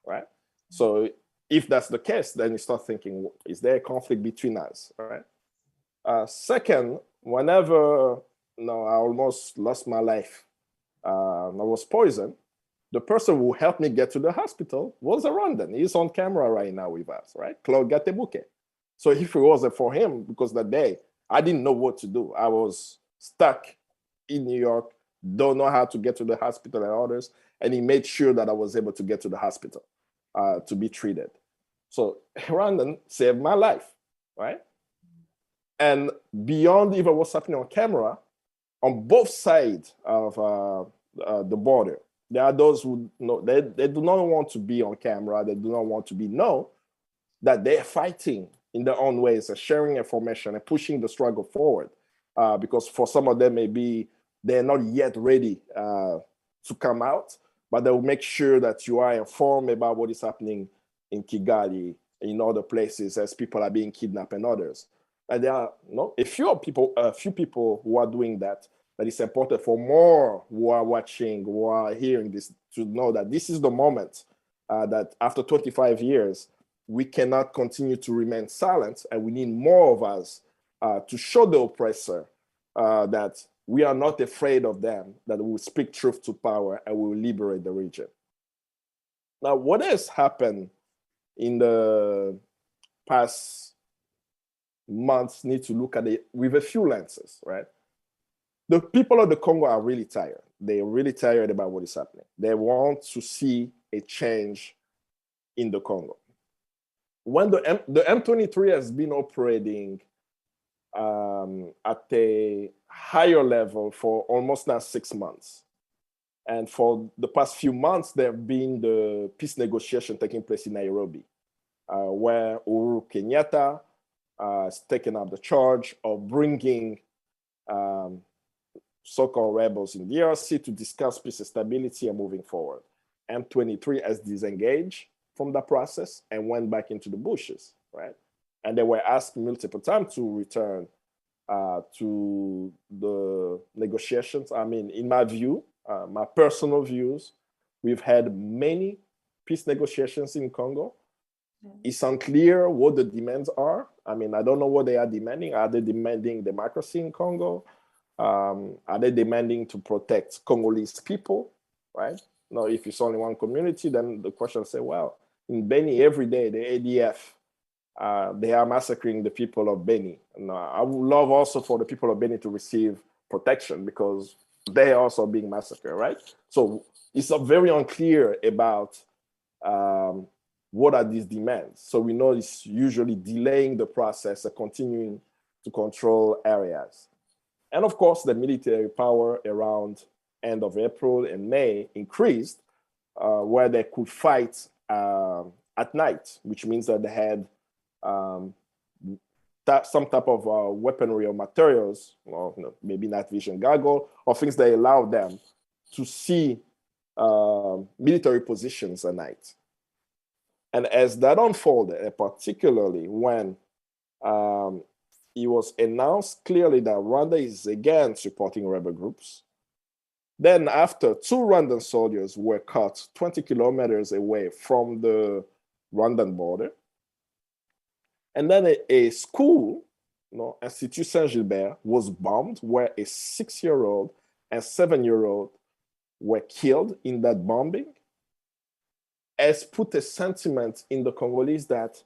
right? So if that's the case, then you start thinking, is there a conflict between us, right? Second, whenever I almost lost my life, I was poisoned. the person who helped me get to the hospital was a Rwandan. He's on camera right now with us, right? Claude Gatebuke. So if it wasn't for him, because that day I didn't know what to do. I was stuck in New York, don't know how to get to the hospital and others. And he made sure that I was able to get to the hospital to be treated. So Rwandan saved my life, right? And beyond even what's happening on camera, on both sides of the border, there are those who know they do not want to be on camera. They do not want to be known that they're fighting in their own ways and sharing information and pushing the struggle forward. Because for some of them, maybe they're not yet ready to come out, but they will make sure that you are informed about what is happening in Kigali, in other places, as people are being kidnapped and others. And there are a few people who are doing that. That it's important for more who are watching, who are hearing this, to know that this is the moment that after 25 years, we cannot continue to remain silent, and we need more of us to show the oppressor that we are not afraid of them, that we will speak truth to power and we will liberate the region. Now, what has happened in the past months need to look at it with a few lenses, right? The people of the Congo are really tired. They're really tired about what is happening. They want to see a change in the Congo. When the M23 has been operating at a higher level for almost now 6 months, and for the past few months, there have been the peace negotiation taking place in Nairobi, where Uhuru Kenyatta has taken up the charge of bringing so-called rebels in the DRC to discuss peace and stability and moving forward. M23 has disengaged from that process and went back into the bushes, right? And they were asked multiple times to return to the negotiations. I mean, in my view, my personal views, we've had many peace negotiations in Congo. It's unclear what the demands are. I mean, I don't know what they are demanding. Are they demanding democracy in Congo? Are they demanding to protect Congolese people, right? Now, if it's only one community, then the question say, well, in Beni, every day, the ADF, they are massacring the people of Beni. And I would love also for the people of Beni to receive protection because they are also being massacred, right? So it's very unclear about what are these demands. So we know it's usually delaying the process and continuing to control areas. And of course, the military power around end of April and May increased, where they could fight at night, which means that they had some type of weaponry or materials, or maybe night vision goggle, or things that allow them to see military positions at night. And as that unfolded, particularly when it was announced clearly that Rwanda is again supporting rebel groups. Then after 2 Rwandan soldiers were caught 20 kilometers away from the Rwandan border. And then a school, Institut Saint-Gilbert, was bombed where a 6-year-old and 7-year-old were killed in that bombing, has put a sentiment in the Congolese that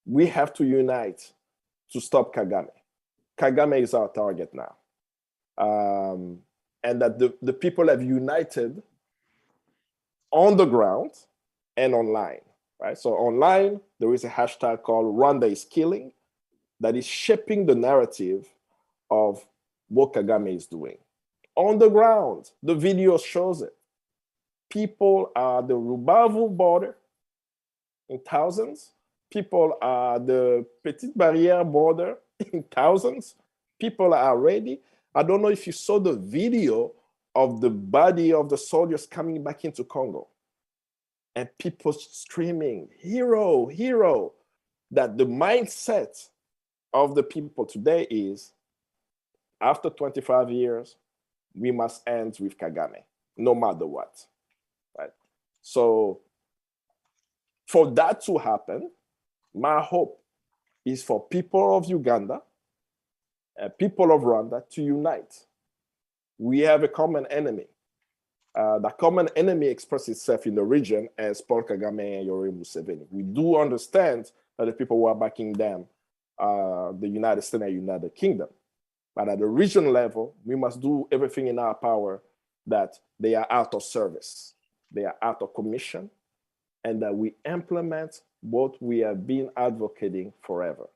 we have to unite to stop Kagame. Kagame is our target now. And that the people have united on the ground and online, right? So online, there is a hashtag called Rwanda is killing that is shaping the narrative of what Kagame is doing. On the ground, the video shows it. People are the Rubavu border in thousands. People are the Petite Barrière border in thousands. People are ready. I don't know if you saw the video of the body of the soldiers coming back into Congo and people screaming, hero, hero. That the mindset of the people today is, after 25 years, we must end with Kagame, no matter what, right? So for that to happen, my hope is for people of Uganda and people of Rwanda to unite. We have a common enemy. the common enemy expresses itself in the region as Paul Kagame and Yoweri Museveni. We do understand that the people who are backing them are the United States and United Kingdom. But at the regional level, we must do everything in our power that they are out of service, they are out of commission, and that we implement what we have been advocating forever.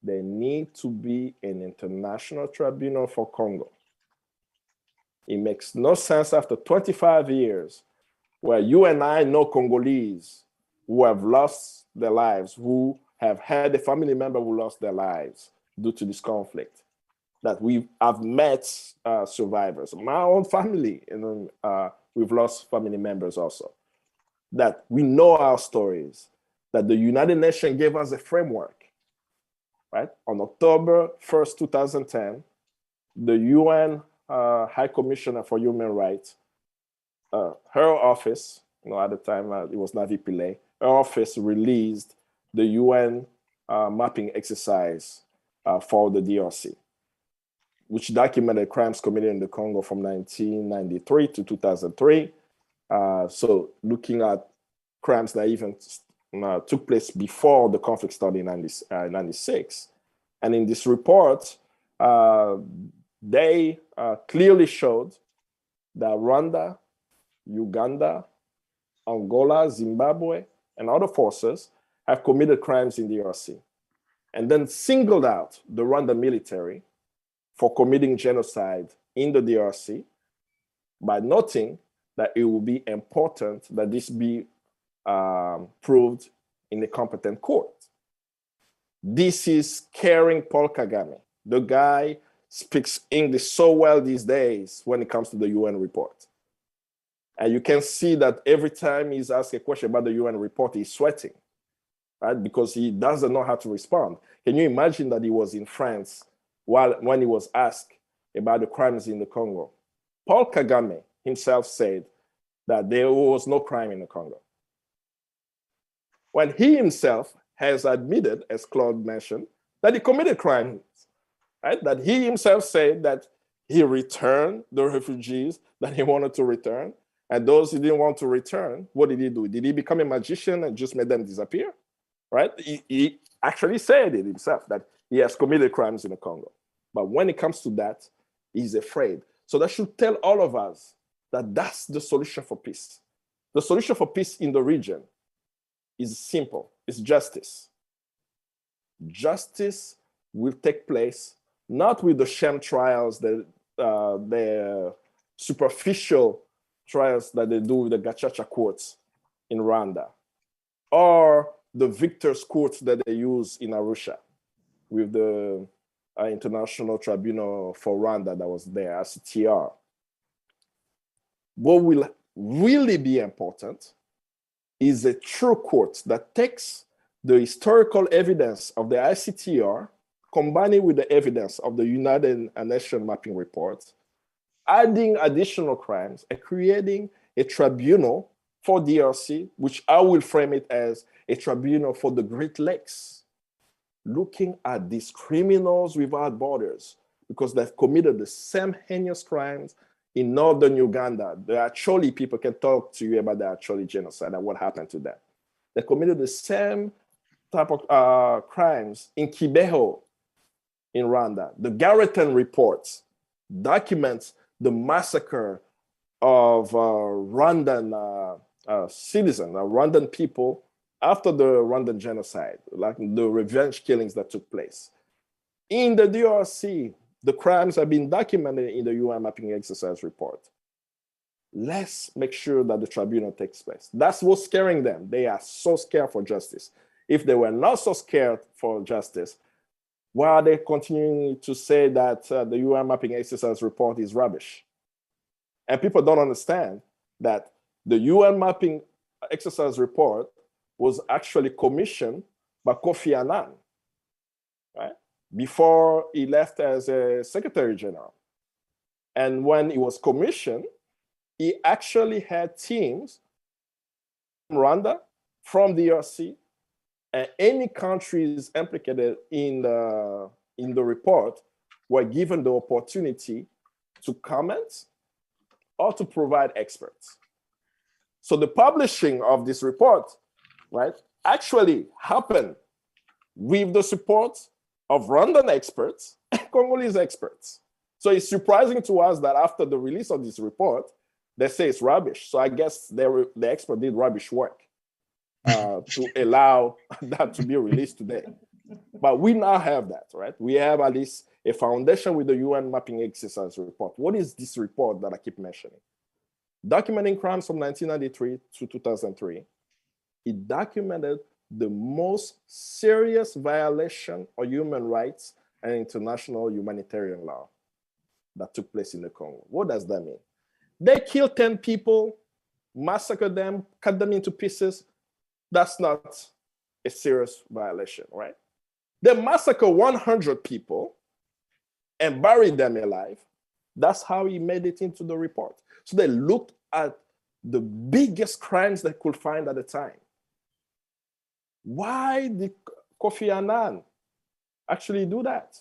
There need to be an international tribunal for Congo. It makes no sense after 25 years where you and I know Congolese who have lost their lives, who have had a family member who lost their lives due to this conflict, that we have met survivors. My own family, we've lost family members also. That we know our stories, that the United Nations gave us a framework, right? On October 1st, 2010, the UN High Commissioner for Human Rights, her office, at the time it was Navi Pillay, her office released the UN mapping exercise for the DRC, which documented crimes committed in the Congo from 1993 to 2003. So looking at crimes that even took place before the conflict started in 96. And in this report, they clearly showed that Rwanda, Uganda, Angola, Zimbabwe, and other forces have committed crimes in the DRC, and then singled out the Rwanda military for committing genocide in the DRC by noting that it will be important that this be proved in a competent court. This is caring Paul Kagame. The guy speaks English so well these days when it comes to the UN report. And you can see that every time he's asked a question about the UN report, he's sweating, right? Because he doesn't know how to respond. Can you imagine that he was in France when he was asked about the crimes in the Congo? Paul Kagame himself said that there was no crime in the Congo, when he himself has admitted, as Claude mentioned, that he committed crimes, right? That he himself said that he returned the refugees that he wanted to return, and those he didn't want to return, what did he do? Did he become a magician and just made them disappear, right? He actually said it himself, that he has committed crimes in the Congo. But when it comes to that, he's afraid. So that should tell all of us that that's the solution for peace. The solution for peace in the region is simple. It's justice. Justice will take place not with the sham trials, the superficial trials that they do with the gacaca courts in Rwanda, or the victors' courts that they use in Arusha with the International Tribunal for Rwanda that was there, ICTR. What will really be important is a true court that takes the historical evidence of the ICTR, combining with the evidence of the United Nations mapping report, adding additional crimes, and creating a tribunal for DRC, which I will frame it as a tribunal for the Great Lakes, looking at these criminals without borders, because they've committed the same heinous crimes in northern Uganda. The Acholi people can talk to you about the Acholi genocide and what happened to them. They committed the same type of crimes in Kibeo in Rwanda. The Garreton reports documents the massacre of Rwandan citizens, Rwandan people after the Rwandan genocide, like the revenge killings that took place. In the DRC, the crimes have been documented in the UN mapping exercise report. Let's make sure that the tribunal takes place. That's what's scaring them. They are so scared for justice. If they were not so scared for justice, why are they continuing to say that the UN mapping exercise report is rubbish? And people don't understand that the UN mapping exercise report was actually commissioned by Kofi Annan, right? Before he left as a Secretary General. And when he was commissioned, he actually had teams from Rwanda, from the DRC, and any countries implicated in the report were given the opportunity to comment or to provide experts. So the publishing of this report, right, actually happened with the support of Rwandan experts and Congolese experts. So it's surprising to us that after the release of this report, they say it's rubbish. So I guess the expert did rubbish work to allow that to be released today. But we now have that, right? We have at least a foundation with the UN mapping exercise report. What is this report that I keep mentioning? Documenting crimes from 1993 to 2003. It documented the most serious violation of human rights and international humanitarian law that took place in the Congo. What does that mean? They killed 10 people, massacred them, cut them into pieces. That's not a serious violation, right? They massacred 100 people and buried them alive. That's how he made it into the report. So they looked at the biggest crimes they could find at the time. Why did Kofi Annan actually do that?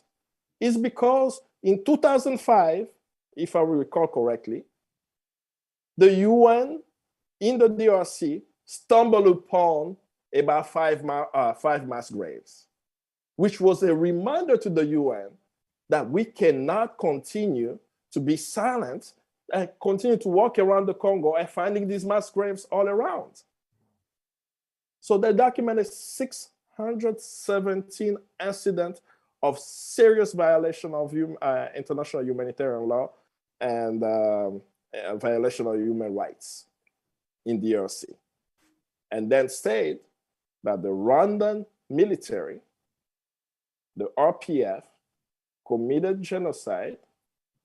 It's because in 2005, if I recall correctly, the UN in the DRC stumbled upon about five mass graves, which was a reminder to the UN that we cannot continue to be silent and continue to walk around the Congo and finding these mass graves all around. So they documented 617 incidents of serious violation of international humanitarian law and violation of human rights in DRC. And then state that the Rwandan military, the RPF, committed genocide,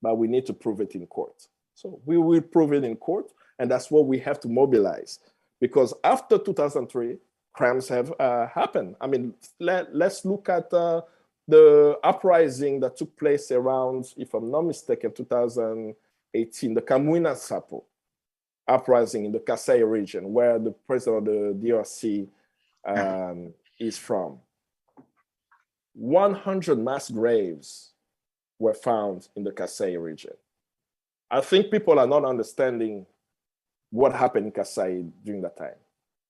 but we need to prove it in court. So we will prove it in court, and that's what we have to mobilize. Because after 2003, crimes have happened. I mean, let's look at the uprising that took place around, if I'm not mistaken, 2018, the Kamwina Sapo uprising in the Kasai region, where the president of the DRC is from. 100 mass graves were found in the Kasai region. I think people are not understanding what happened in Kasai during that time.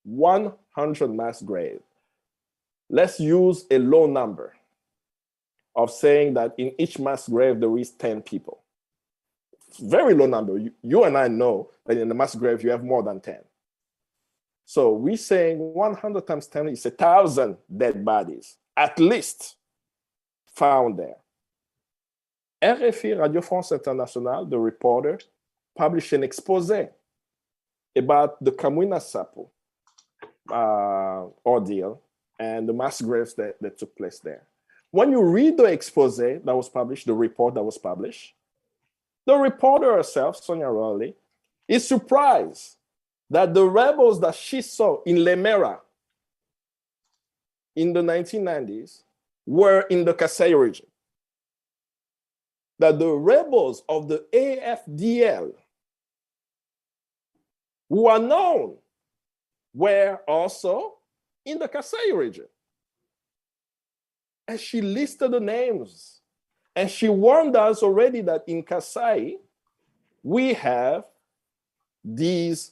100 mass graves. Let's use a low number of saying that in each mass grave there is 10 people. Very low number. You and I know that in the mass grave you have more than 10. So we're saying 100 times 10 is 1,000 dead bodies, at least, found there. RFI, Radio France Internationale, the reporter, published an expose about the Kamwina Sapo ordeal and the mass graves that took place there. When you read the expose that was published, the report that was published, the reporter herself, Sonia Rowley, is surprised that the rebels that she saw in Lemera in the 1990s were in the Kasai region. That the rebels of the AFDL, who are known, were also in the Kasai region. And she listed the names. And she warned us already that in Kasai, we have these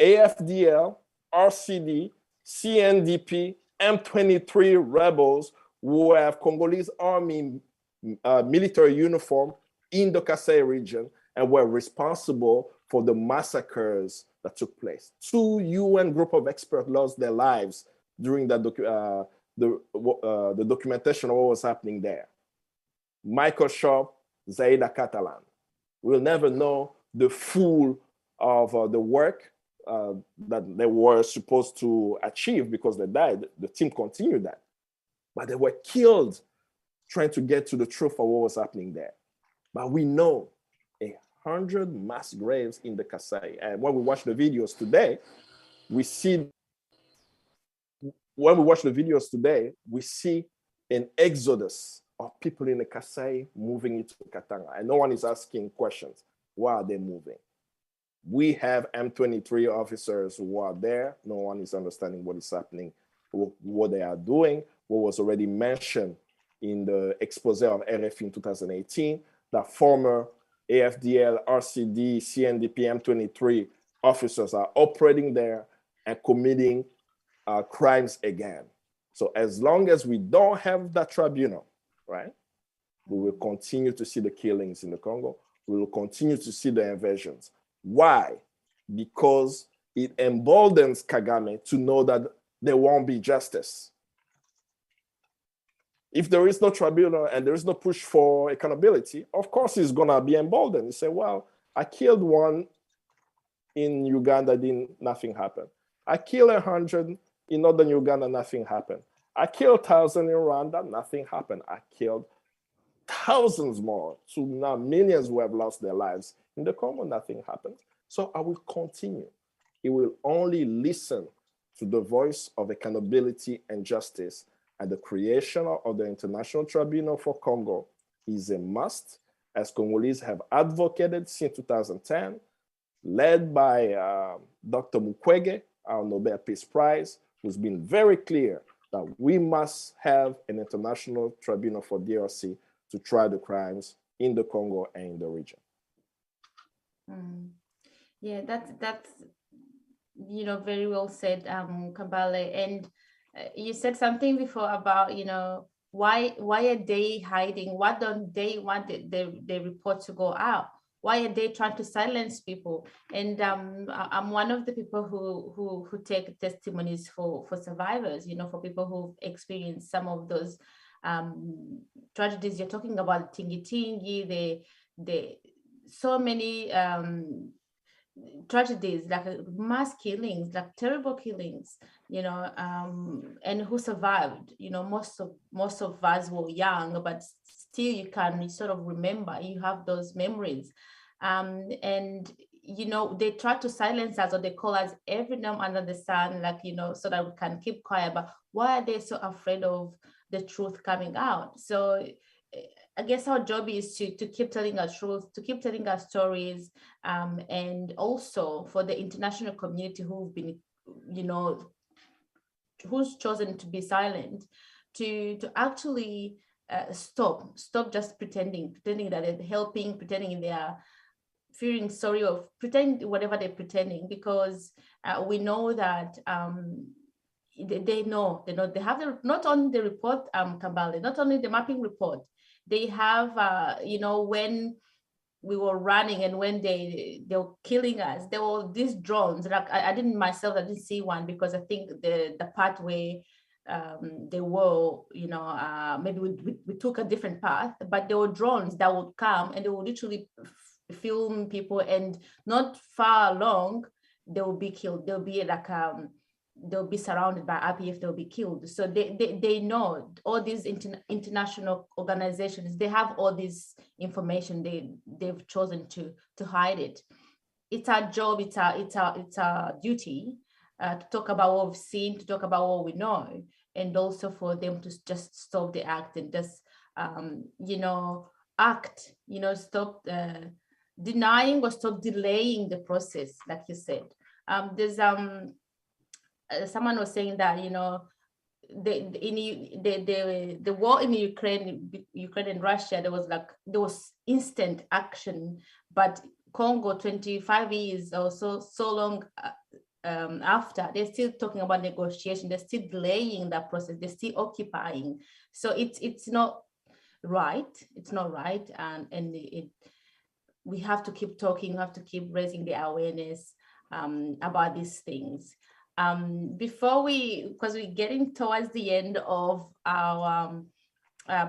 AFDL, RCD, CNDP, M23 rebels who have Congolese army military uniform in the Kasai region and were responsible for the massacres that took place. 2 UN group of experts lost their lives during the documentation of what was happening there. Michael Sharp, Zaida Catalan. We'll never know the full of the work that they were supposed to achieve because they died. The team continued that. But they were killed trying to get to the truth of what was happening there. But we know 100 mass graves in the Kasai. And when we watch the videos today, we see an exodus of people in the Kasai moving into Katanga. And no one is asking questions. Why are they moving? We have M23 officers who are there. No one is understanding what is happening, what they are doing, what was already mentioned in the expose of RFI in 2018, that former AFDL, RCD, CNDP, M23 officers are operating there and committing crimes again. So as long as we don't have that tribunal, right, we will continue to see the killings in the Congo. We will continue to see the invasions. Why? Because it emboldens Kagame to know that there won't be justice. If there is no tribunal and there is no push for accountability, of course he's gonna be emboldened. He say, well, I killed one in Uganda, nothing happened. I killed 100 in northern Uganda, nothing happened. I killed 1,000 in Rwanda, nothing happened. I killed thousands more, so now millions who have lost their lives. In the Congo, nothing happened. So I will continue. He will only listen to the voice of accountability and justice, and the creation of the International Tribunal for Congo is a must, as Congolese have advocated since 2010, led by Dr. Mukwege, our Nobel Peace Prize, who's been very clear that we must have an international tribunal for DRC to try the crimes in the Congo and in the region. Yeah, that's very well said, Kambale. And you said something before about why are they hiding? Why don't they want the report to go out? Why are they trying to silence people? And I'm one of the people who take testimonies for survivors, for people who've experienced some of those tragedies you're talking about, Tingi Tingi, the so many tragedies, like mass killings, like terrible killings, and who survived. Most of us were young, but still you can sort of remember, you have those memories. And they try to silence us, or they call us every name under the sun, so that we can keep quiet. But why are they so afraid of the truth coming out? So I guess our job is to keep telling our truth, to keep telling our stories, and also for the international community who've been, who's chosen to be silent, to actually stop just pretending that they're helping, pretending they are feeling sorry, or pretend whatever they're pretending, because we know that they know they have not only the report, Kambale, not only the mapping report. They have, when we were running and when they were killing us, there were these drones. Like I didn't see one, because I think the part where they were, maybe we took a different path, but there were drones that would come and they would literally film people, and not far along, they will be killed. They'll be they'll be surrounded by RPF, they'll be killed. So they know all these international organizations, they have all this information, they've chosen to hide it. It's our job, it's our duty to talk about what we've seen, to talk about what we know, and also for them to just stop the act and just, act, stop denying or stop delaying the process, like you said. There's someone was saying that the war in Ukraine and Russia, there was instant action, but Congo 25 years or so long after, they're still talking about negotiation, they're still delaying that process, they're still occupying. So it's not right, and we have to keep talking, we have to keep raising the awareness about these things. Because we're getting towards the end of our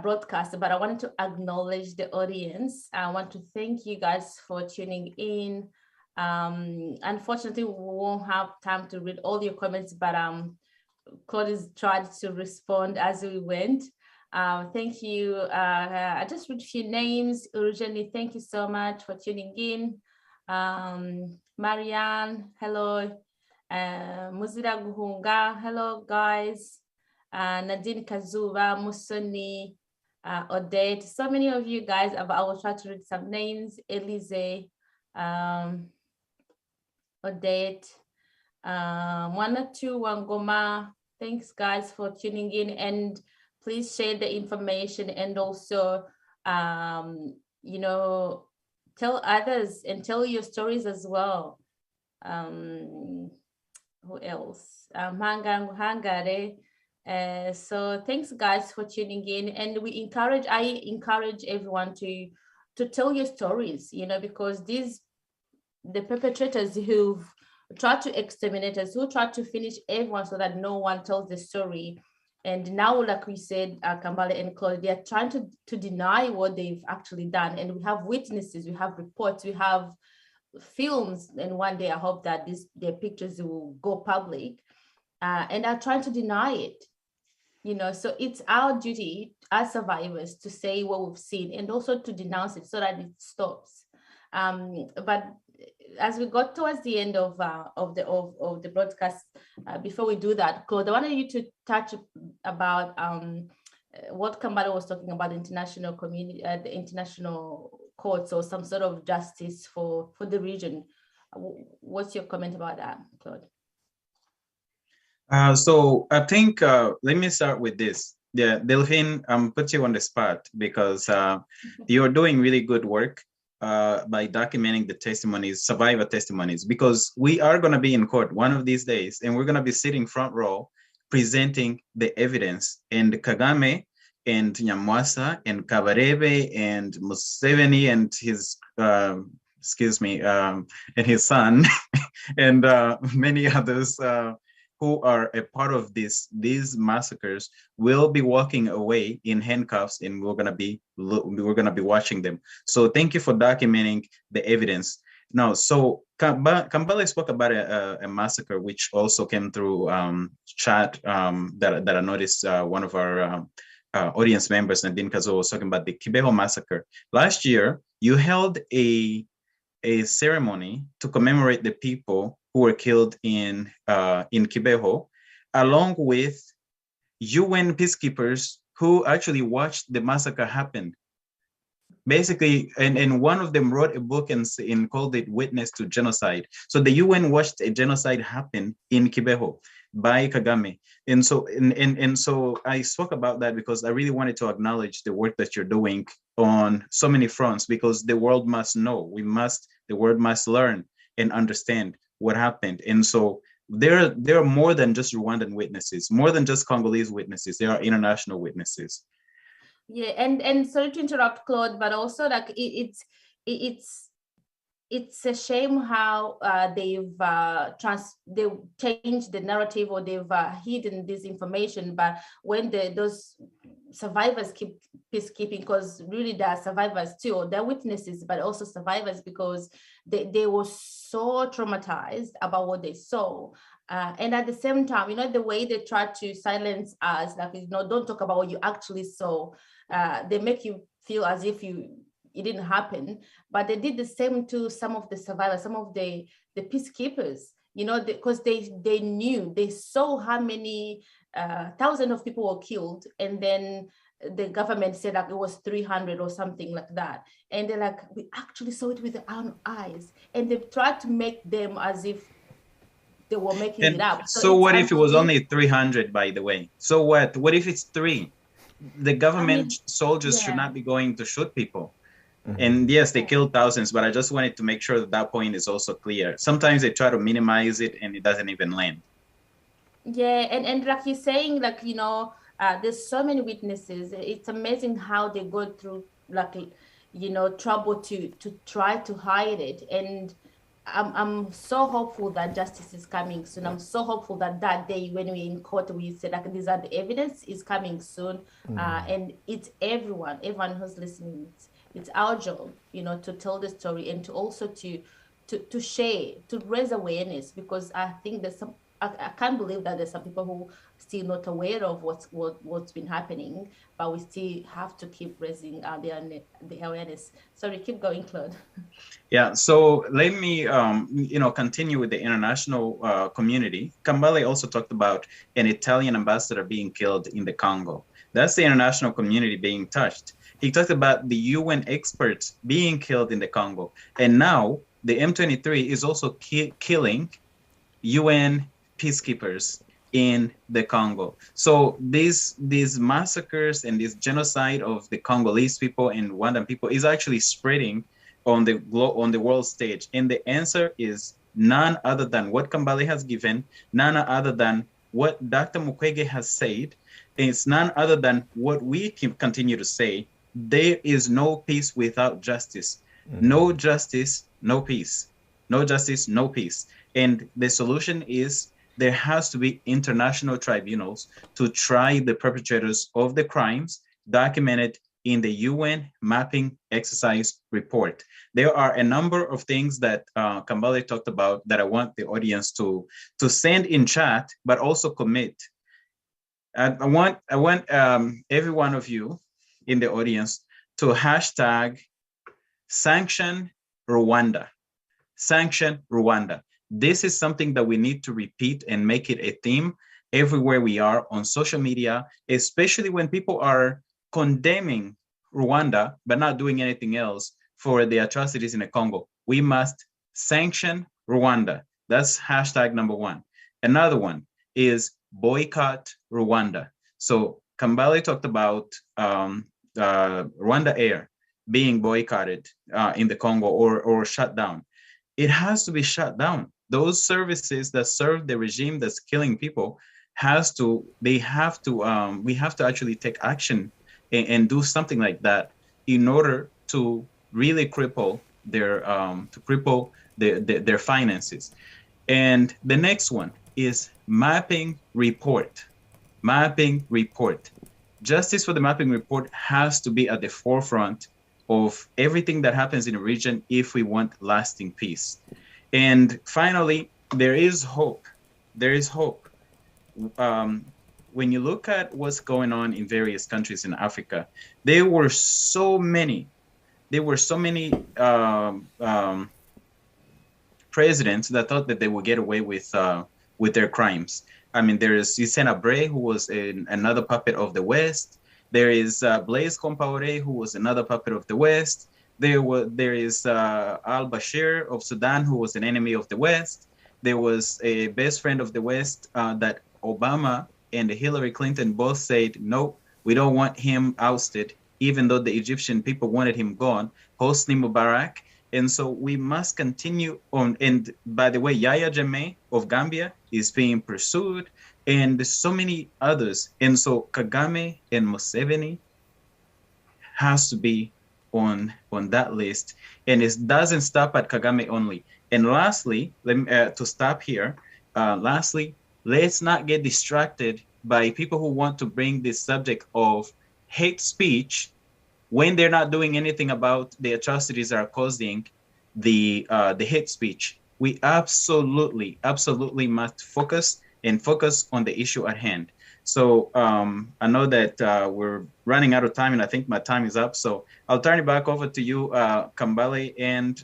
broadcast, but I wanted to acknowledge the audience. I want to thank you guys for tuning in. Unfortunately, we won't have time to read all your comments, but Claude has tried to respond as we went. Thank you. I just read a few names. Urujeni, thank you so much for tuning in. Marianne, hello. Muzira Guhunga, hello guys. Nadine Kazuba, Musoni, Odette, so many of you guys. I will try to read some names. Elise, Odette, Wanatu Wangoma. Thanks guys for tuning in, and please share the information, and also tell others and tell your stories as well. Who else? Hangare. So thanks guys for tuning in, and I encourage everyone to tell your stories, you know, because the perpetrators who've tried to exterminate us, who tried to finish everyone so that no one tells the story. And now, like we said, Kambale and Claude, they are trying to deny what they've actually done. And we have witnesses, we have reports, we have films, and one day I hope that their pictures will go public, and are trying to deny it. You know, so it's our duty as survivors to say what we've seen and also to denounce it so that it stops. But as we got towards the end of the broadcast, before we do that, Claude, I wanted you to touch about what Kambale was talking about, international community, the international courts, or some sort of justice for the region. What's your comment about that, Claude? So I think let me start with this. Yeah, Delphine, put you on the spot because you're doing really good work by documenting the testimonies, survivor testimonies, because we are going to be in court one of these days, and we're going to be sitting front row presenting the evidence. And Kagame and Nyamwasa and Kabarebe and Museveni and his and his son and many others who are a part of these massacres will be walking away in handcuffs, and we're gonna be watching them. So thank you for documenting the evidence. Now, so Kambale spoke about a massacre which also came through chat that I noticed. One of our audience members, Nadine Kazo, was talking about the Kibeo Massacre. Last year, you held a ceremony to commemorate the people who were killed in Kibeo, along with UN peacekeepers who actually watched the massacre happen. Basically, and one of them wrote a book and called it Witness to Genocide. So the UN watched a genocide happen in Kibeo by Kagame. And so I spoke about that because I really wanted to acknowledge the work that you're doing on so many fronts, because the world must know, the world must learn and understand what happened. And so there are more than just Rwandan witnesses, more than just Congolese witnesses. There are international witnesses. Yeah, and sorry to interrupt, Claude, but also like it's a shame how they've changed the narrative, or they've hidden this information. But when those survivors keep peacekeeping, because really they are survivors too, or they're witnesses, but also survivors, because they were so traumatized about what they saw. And at the same time, you know, the way they try to silence us, like, you know, don't talk about what you actually saw. They make you feel as if it didn't happen, but they did the same to some of the survivors, some of the peacekeepers, you know, because they knew, they saw how many thousands of people were killed, and then the government said that it was 300 or something like that, and they're like, we actually saw it with our own eyes, and they tried to make them as if they were making it up. So what if it was only 300, by the way? So what if it's 3? The government soldiers should not be going to shoot people. Mm-hmm. And yes, they killed thousands, but I just wanted to make sure that point is also clear. Sometimes they try to minimize it and it doesn't even land. Yeah, and like you're saying, like, you know, there's so many witnesses. It's amazing how they go through, like, you know, trouble to try to hide it. And I'm so hopeful that justice is coming soon. I'm so hopeful that day when we're in court, we said, like, these are the evidence is coming soon. And it's everyone who's listening. It's our job, you know, to tell the story, and to also to share, to raise awareness, because I think there's some, I can't believe that there's some people who still not aware of what's been happening, but we still have to keep raising the awareness. Sorry, keep going, Claude. Yeah, so let me continue with the international community. Kambale also talked about an Italian ambassador being killed in the Congo. That's the international community being touched. He talked about the UN experts being killed in the Congo. And now the M23 is also killing UN peacekeepers in the Congo. So these massacres and this genocide of the Congolese people and Rwandan people is actually spreading on the world stage? And the answer is none other than what Kambale has given, none other than what Dr. Mukwege has said. It's none other than what we can continue to say. There is no peace without justice. No justice, no peace. No justice, no peace. And the solution is there has to be international tribunals to try the perpetrators of the crimes documented in the UN mapping exercise report. There are a number of things that Kambale talked about that I want the audience to send in chat, but also commit. I want every one of you in the audience to hashtag sanction Rwanda. Sanction Rwanda. This is something that we need to repeat and make it a theme everywhere we are on social media, especially when people are condemning Rwanda, but not doing anything else for the atrocities in the Congo. We must sanction Rwanda. That's hashtag number one. Another one is boycott Rwanda. So Kambale talked about Rwanda Air being boycotted in the Congo or shut down. It has to be shut down. Those services that serve the regime that's killing people we have to actually take action and do something like that in order to really cripple their finances. And the next one is mapping report. Mapping report. Justice for the mapping report has to be at the forefront of everything that happens in the region if we want lasting peace. And finally, there is hope. There is hope. When you look at what's going on in various countries in Africa, there were so many presidents that thought that they would get away with their crimes. I mean, there is Hissène Habré, who was another puppet of the West. There is Blaise Compaoré, who was another puppet of the West. There is al-Bashir of Sudan, who was an enemy of the West. There was a best friend of the West that Obama and Hillary Clinton both said, no, we don't want him ousted, even though the Egyptian people wanted him gone, Hosni Mubarak. And so we must continue on. And by the way, Yahya Jammeh of Gambia is being pursued, and there's so many others. And so Kagame and Museveni has to be on that list. And it doesn't stop at Kagame only. And lastly, to stop here, lastly, let's not get distracted by people who want to bring this subject of hate speech when they're not doing anything about the atrocities that are causing the hate speech. We absolutely must focus on the issue at hand. So I know that we're running out of time, and I think my time is up. So I'll turn it back over to you, Kambale and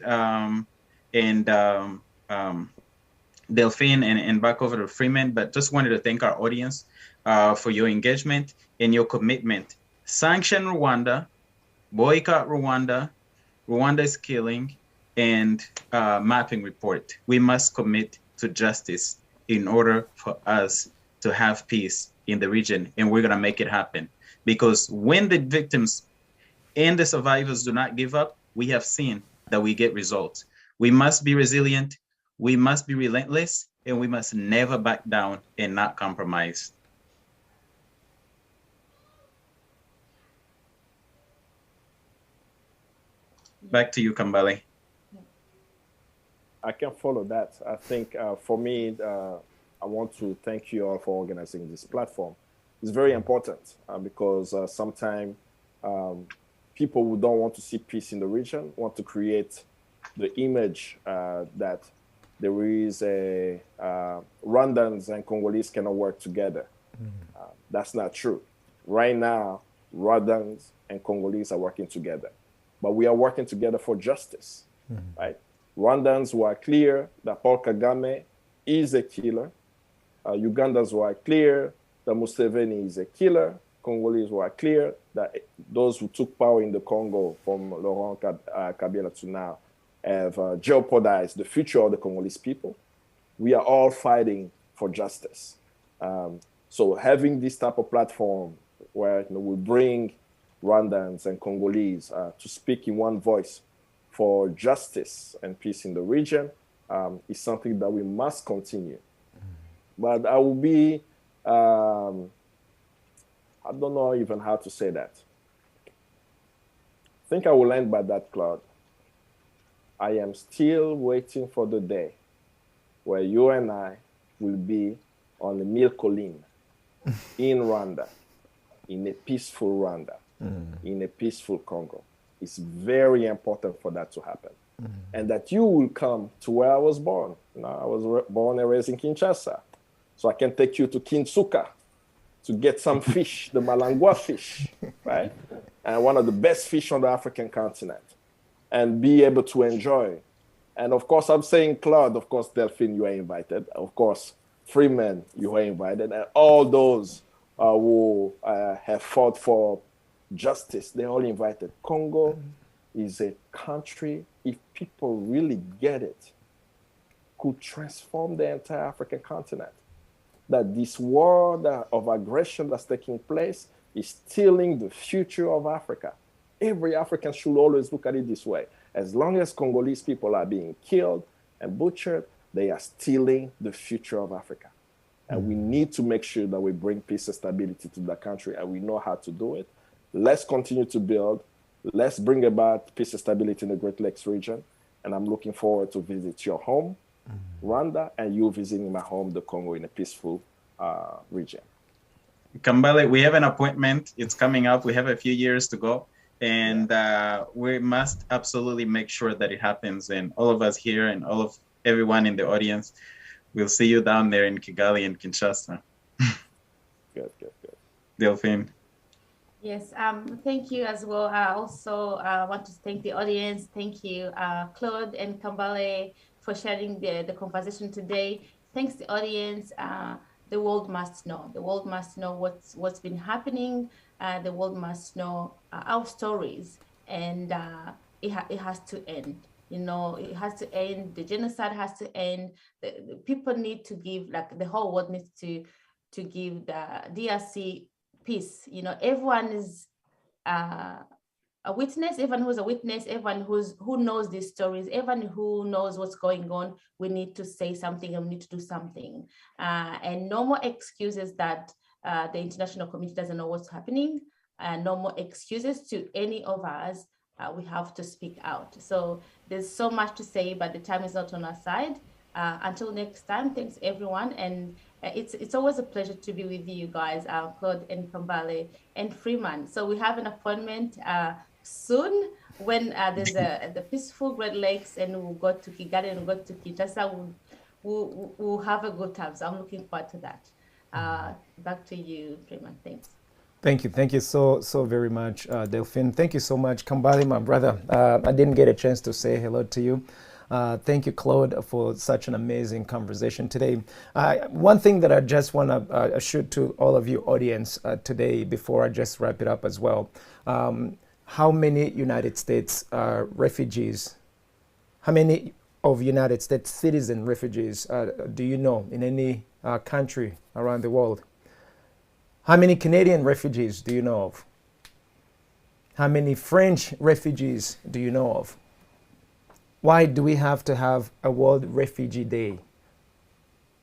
Delphine, and back over to Freeman. But just wanted to thank our audience for your engagement and your commitment. Sanction Rwanda, boycott Rwanda, Rwanda is killing, and mapping report. We must commit to justice in order for us to have peace in the region, and we're gonna make it happen. Because when the victims and the survivors do not give up, we have seen that we get results. We must be resilient, we must be relentless, and we must never back down and not compromise. Back to you, Kambale. I can follow that. I think for me, I want to thank you all for organizing this platform. It's very important because sometimes people who don't want to see peace in the region want to create the image that there is a Rwandans and Congolese cannot work together. That's not true. Right now, Rwandans and Congolese are working together, but we are working together for justice, right? Rwandans were clear that Paul Kagame is a killer. Ugandans were clear that Museveni is a killer. Congolese were clear that those who took power in the Congo from Laurent Kabila to now have jeopardized the future of the Congolese people. We are all fighting for justice. So having this type of platform where we bring Rwandans and Congolese to speak in one voice for justice and peace in the region is something that we must continue. But I will be, I don't know even how to say that. I think I will end by that, Claude. I am still waiting for the day where you and I will be on the Mille Collines in Rwanda, in a peaceful Rwanda, in a peaceful Congo. It's very important for that to happen. And that you will come to where I was born. You know, I was born and raised in Kinshasa. So I can take you to Kinsuka to get some fish, the Malangwa fish, right? And one of the best fish on the African continent, and be able to enjoy. And of course, I'm saying Claude, of course, Delphine, you are invited. Of course, Freeman, you are invited. And all those who have fought for justice, they're all invited. Congo is a country, if people really get it, could transform the entire African continent. That this war of aggression that's taking place is stealing the future of Africa. Every African should always look at it this way. As long as Congolese people are being killed and butchered, they are stealing the future of Africa. And we need to make sure that we bring peace and stability to the country, and we know how to do it. Let's continue to build. Let's bring about peace and stability in the Great Lakes region. And I'm looking forward to visit your home, Rwanda, and you visiting my home, the Congo, in a peaceful region. Kambale, we have an appointment. It's coming up. We have a few years to go. And we must absolutely make sure that it happens. And all of us here and all of everyone in the audience, we'll see you down there in Kigali and Kinshasa. Good. Delphine. Yes, thank you as well. I also want to thank the audience. Thank you, Claude and Kambale, for sharing the conversation today. Thanks the audience. The world must know. The world must know what's been happening. The world must know our stories, and it has to end. You know, it has to end. The genocide has to end. The people need to give, like the whole world needs to give the DRC peace. You know, everyone is a witness. Everyone who's a witness. Everyone who knows these stories. Everyone who knows what's going on. We need to say something, and we need to do something. And no more excuses that the international community doesn't know what's happening. No more excuses to any of us. We have to speak out. So there's so much to say, but the time is not on our side. Until next time, thanks everyone. And it's always a pleasure to be with you guys, Claude and Kambale and Freeman. So we have an appointment soon when there's the peaceful Great Lakes, and we'll go to Kigali and we'll go to Kinshasa. We'll have a good time. So I'm looking forward to that. Back to you, Freeman. Thanks. Thank you so very much, Delphine. Thank you so much, Kambale, my brother. I didn't get a chance to say hello to you. Thank you, Claude, for such an amazing conversation today. One thing that I just want to shoot to all of you audience today before I just wrap it up as well. How many United States refugees, how many of United States citizen refugees do you know in any country around the world? How many Canadian refugees do you know of? How many French refugees do you know of? Why do we have to have a World Refugee Day?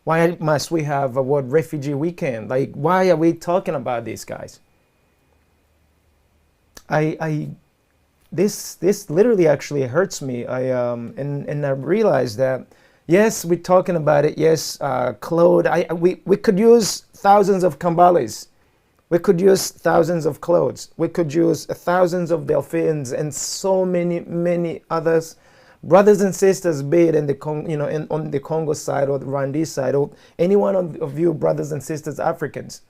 Why must we have a World Refugee Weekend? Like, why are we talking about these guys? This literally actually hurts me. And I realized that, yes, we're talking about it. Yes, Claude, we could use thousands of Kambales. We could use thousands of Claudes. We could use thousands of Delphines and so many others. Brothers and sisters, be it in the on the Congo side or the Rwandese side, or any one of you brothers and sisters, Africans,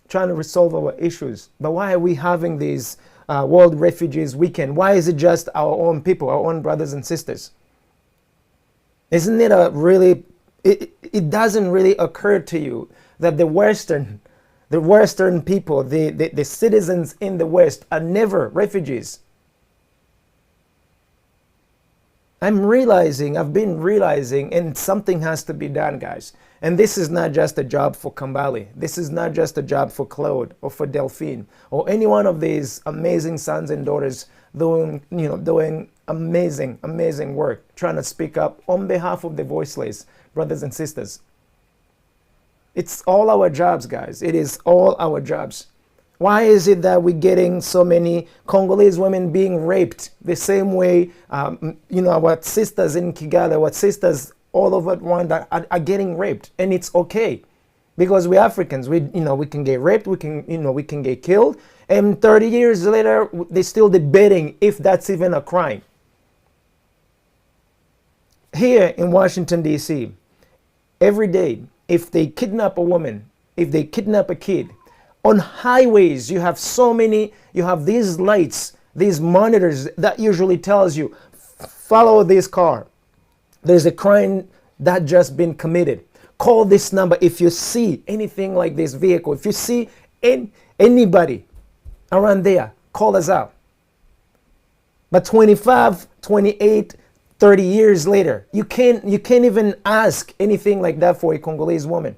trying to resolve our issues. But why are we having these World Refugees Weekend? Why is it just our own people, our own brothers and sisters? Isn't it it doesn't really occur to you that the Western people, the citizens in the West are never refugees? I've been realizing, and something has to be done, guys. And this is not just a job for Kambale. This is not just a job for Claude or for Delphine or any one of these amazing sons and daughters doing amazing, amazing work trying to speak up on behalf of the voiceless, brothers and sisters. It's all our jobs, guys. It is all our jobs. Why is it that we're getting so many Congolese women being raped the same way, our sisters in Kigali, our sisters all over Rwanda are getting raped, and it's okay because we're Africans. We can get raped, we can get killed, and 30 years later, they're still debating if that's even a crime. Here in Washington, D.C., every day, if they kidnap a woman, if they kidnap a kid, on highways, you have these lights, these monitors that usually tells you, follow this car. There's a crime that just been committed. Call this number if you see anything like this vehicle. If you see anybody around there, call us out. But 25, 28, 30 years later, you can't even ask anything like that for a Congolese woman.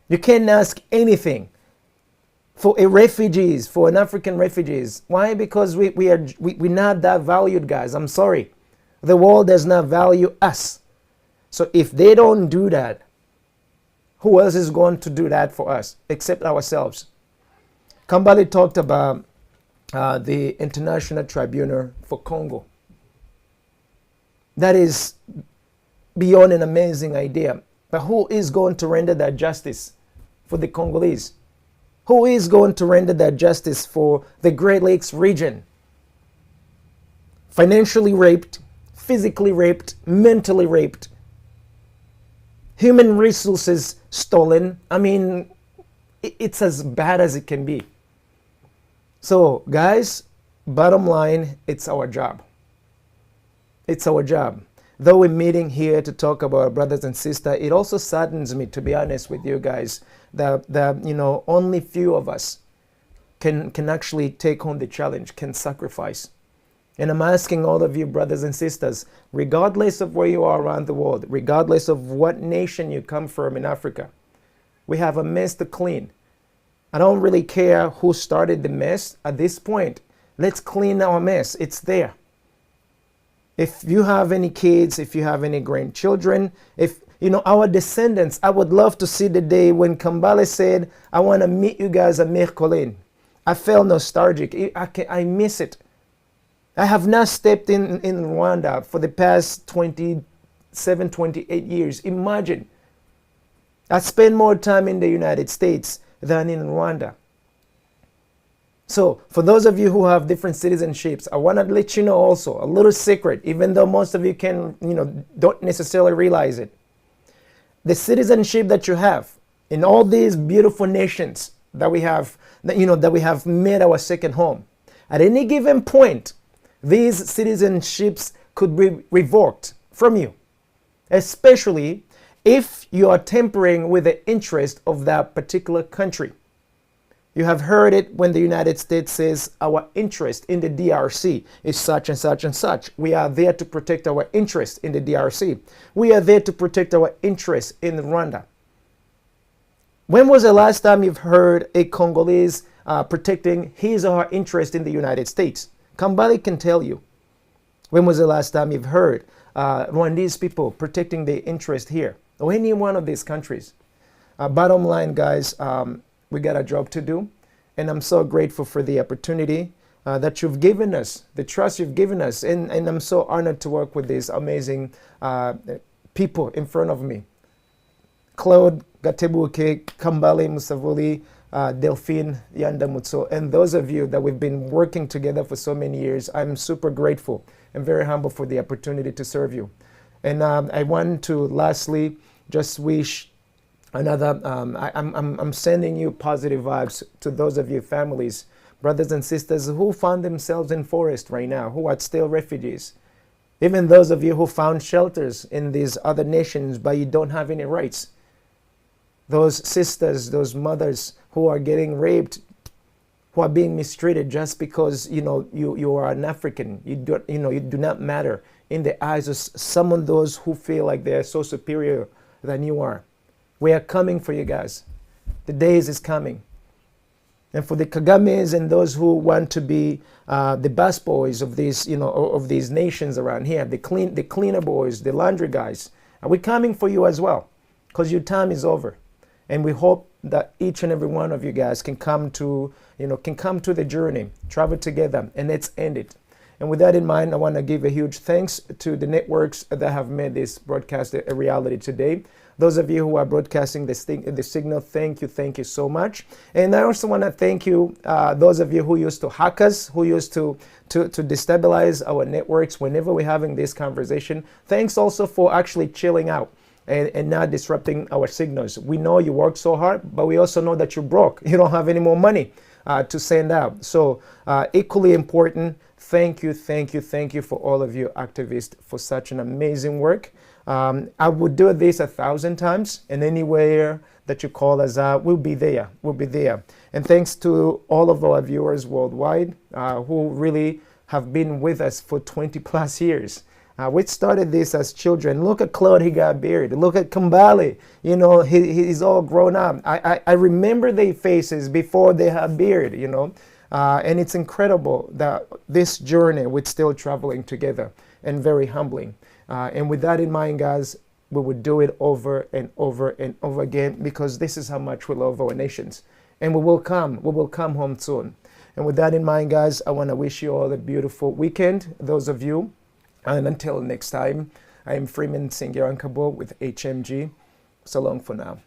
You can't ask anything for an African refugees. Why? Because we're not that valued, guys. I'm sorry. The world does not value us. So if they don't do that, who else is going to do that for us except ourselves? Kambale talked about the International Tribunal for Congo. That is beyond an amazing idea. But who is going to render that justice for the Congolese? Who is going to render that justice for the Great Lakes region? Financially raped, physically raped, mentally raped, human resources stolen. I mean, it's as bad as it can be. So, guys, bottom line, it's our job. It's our job. Though we're meeting here to talk about our brothers and sisters, it also saddens me, to be honest with you guys, that only few of us can actually take on the challenge, can sacrifice. And I'm asking all of you brothers and sisters, regardless of where you are around the world, regardless of what nation you come from in Africa, we have a mess to clean. I don't really care who started the mess at this point. Let's clean our mess. It's there. If you have any kids, if you have any grandchildren, if our descendants, I would love to see the day when Kambale said, I want to meet you guys at Mirkolin. I felt nostalgic. I miss it. I have not stepped in Rwanda for the past 27, 28 years. Imagine. I spend more time in the United States than in Rwanda. So, for those of you who have different citizenships, I want to let you know also a little secret, even though most of you don't necessarily realize it. The citizenship that you have in all these beautiful nations that we have, that we have made our second home, at any given point, these citizenships could be revoked from you, especially if you are tampering with the interest of that particular country. You have heard it when the United States says our interest in the DRC is such and such and such. We are there to protect our interest in the DRC. We are there to protect our interest in Rwanda. When was the last time you've heard a Congolese protecting his or her interest in the United States? Kambale can tell you. When was the last time you've heard Rwandese people protecting their interest here or any one of these countries? Bottom line, guys, we got a job to do, and I'm so grateful for the opportunity that you've given us, the trust you've given us, and I'm so honored to work with these amazing people in front of me. Claude Gatebuke, Kambale Musavuli, Delphine Yandamutso, and those of you that we've been working together for so many years. I'm super grateful and very humble for the opportunity to serve you. And I want to lastly just wish another, I'm sending you positive vibes to those of you families, brothers and sisters who found themselves in forest right now, who are still refugees. Even those of you who found shelters in these other nations, but you don't have any rights. Those sisters, those mothers who are getting raped, who are being mistreated just because you are an African. You do not matter in the eyes of some of those who feel like they're so superior than you are. We are coming for you guys. The days is coming. And for the Kagames and those who want to be the bus boys of these, of these nations around here, the cleaner boys, the laundry guys, we're coming for you as well, because your time is over. And we hope that each and every one of you guys can come to the journey, travel together, and let's end it. And with that in mind, I want to give a huge thanks to the networks that have made this broadcast a reality today. Those of you who are broadcasting the signal, thank you so much. And I also want to thank you, those of you who used to hack us, who used to destabilize our networks whenever we're having this conversation. Thanks also for actually chilling out and not disrupting our signals. We know you work so hard, but we also know that you're broke. You don't have any more money to send out. So equally important, thank you for all of you activists for such an amazing work. I would do this 1,000 times, and anywhere that you call us out, we'll be there. And thanks to all of our viewers worldwide who really have been with us for 20 plus years. We started this as children. Look at Claude, he got buried. Look at Kambale, he's all grown up. I remember their faces before they had beard, and it's incredible that this journey we're still traveling together, and very humbling. And with that in mind, guys, we would do it over and over and over again, because this is how much we love our nations. And we will come home soon. And with that in mind, guys, I want to wish you all a beautiful weekend, those of you. And until next time, I am Freeman Singirankabo with HMG. So long for now.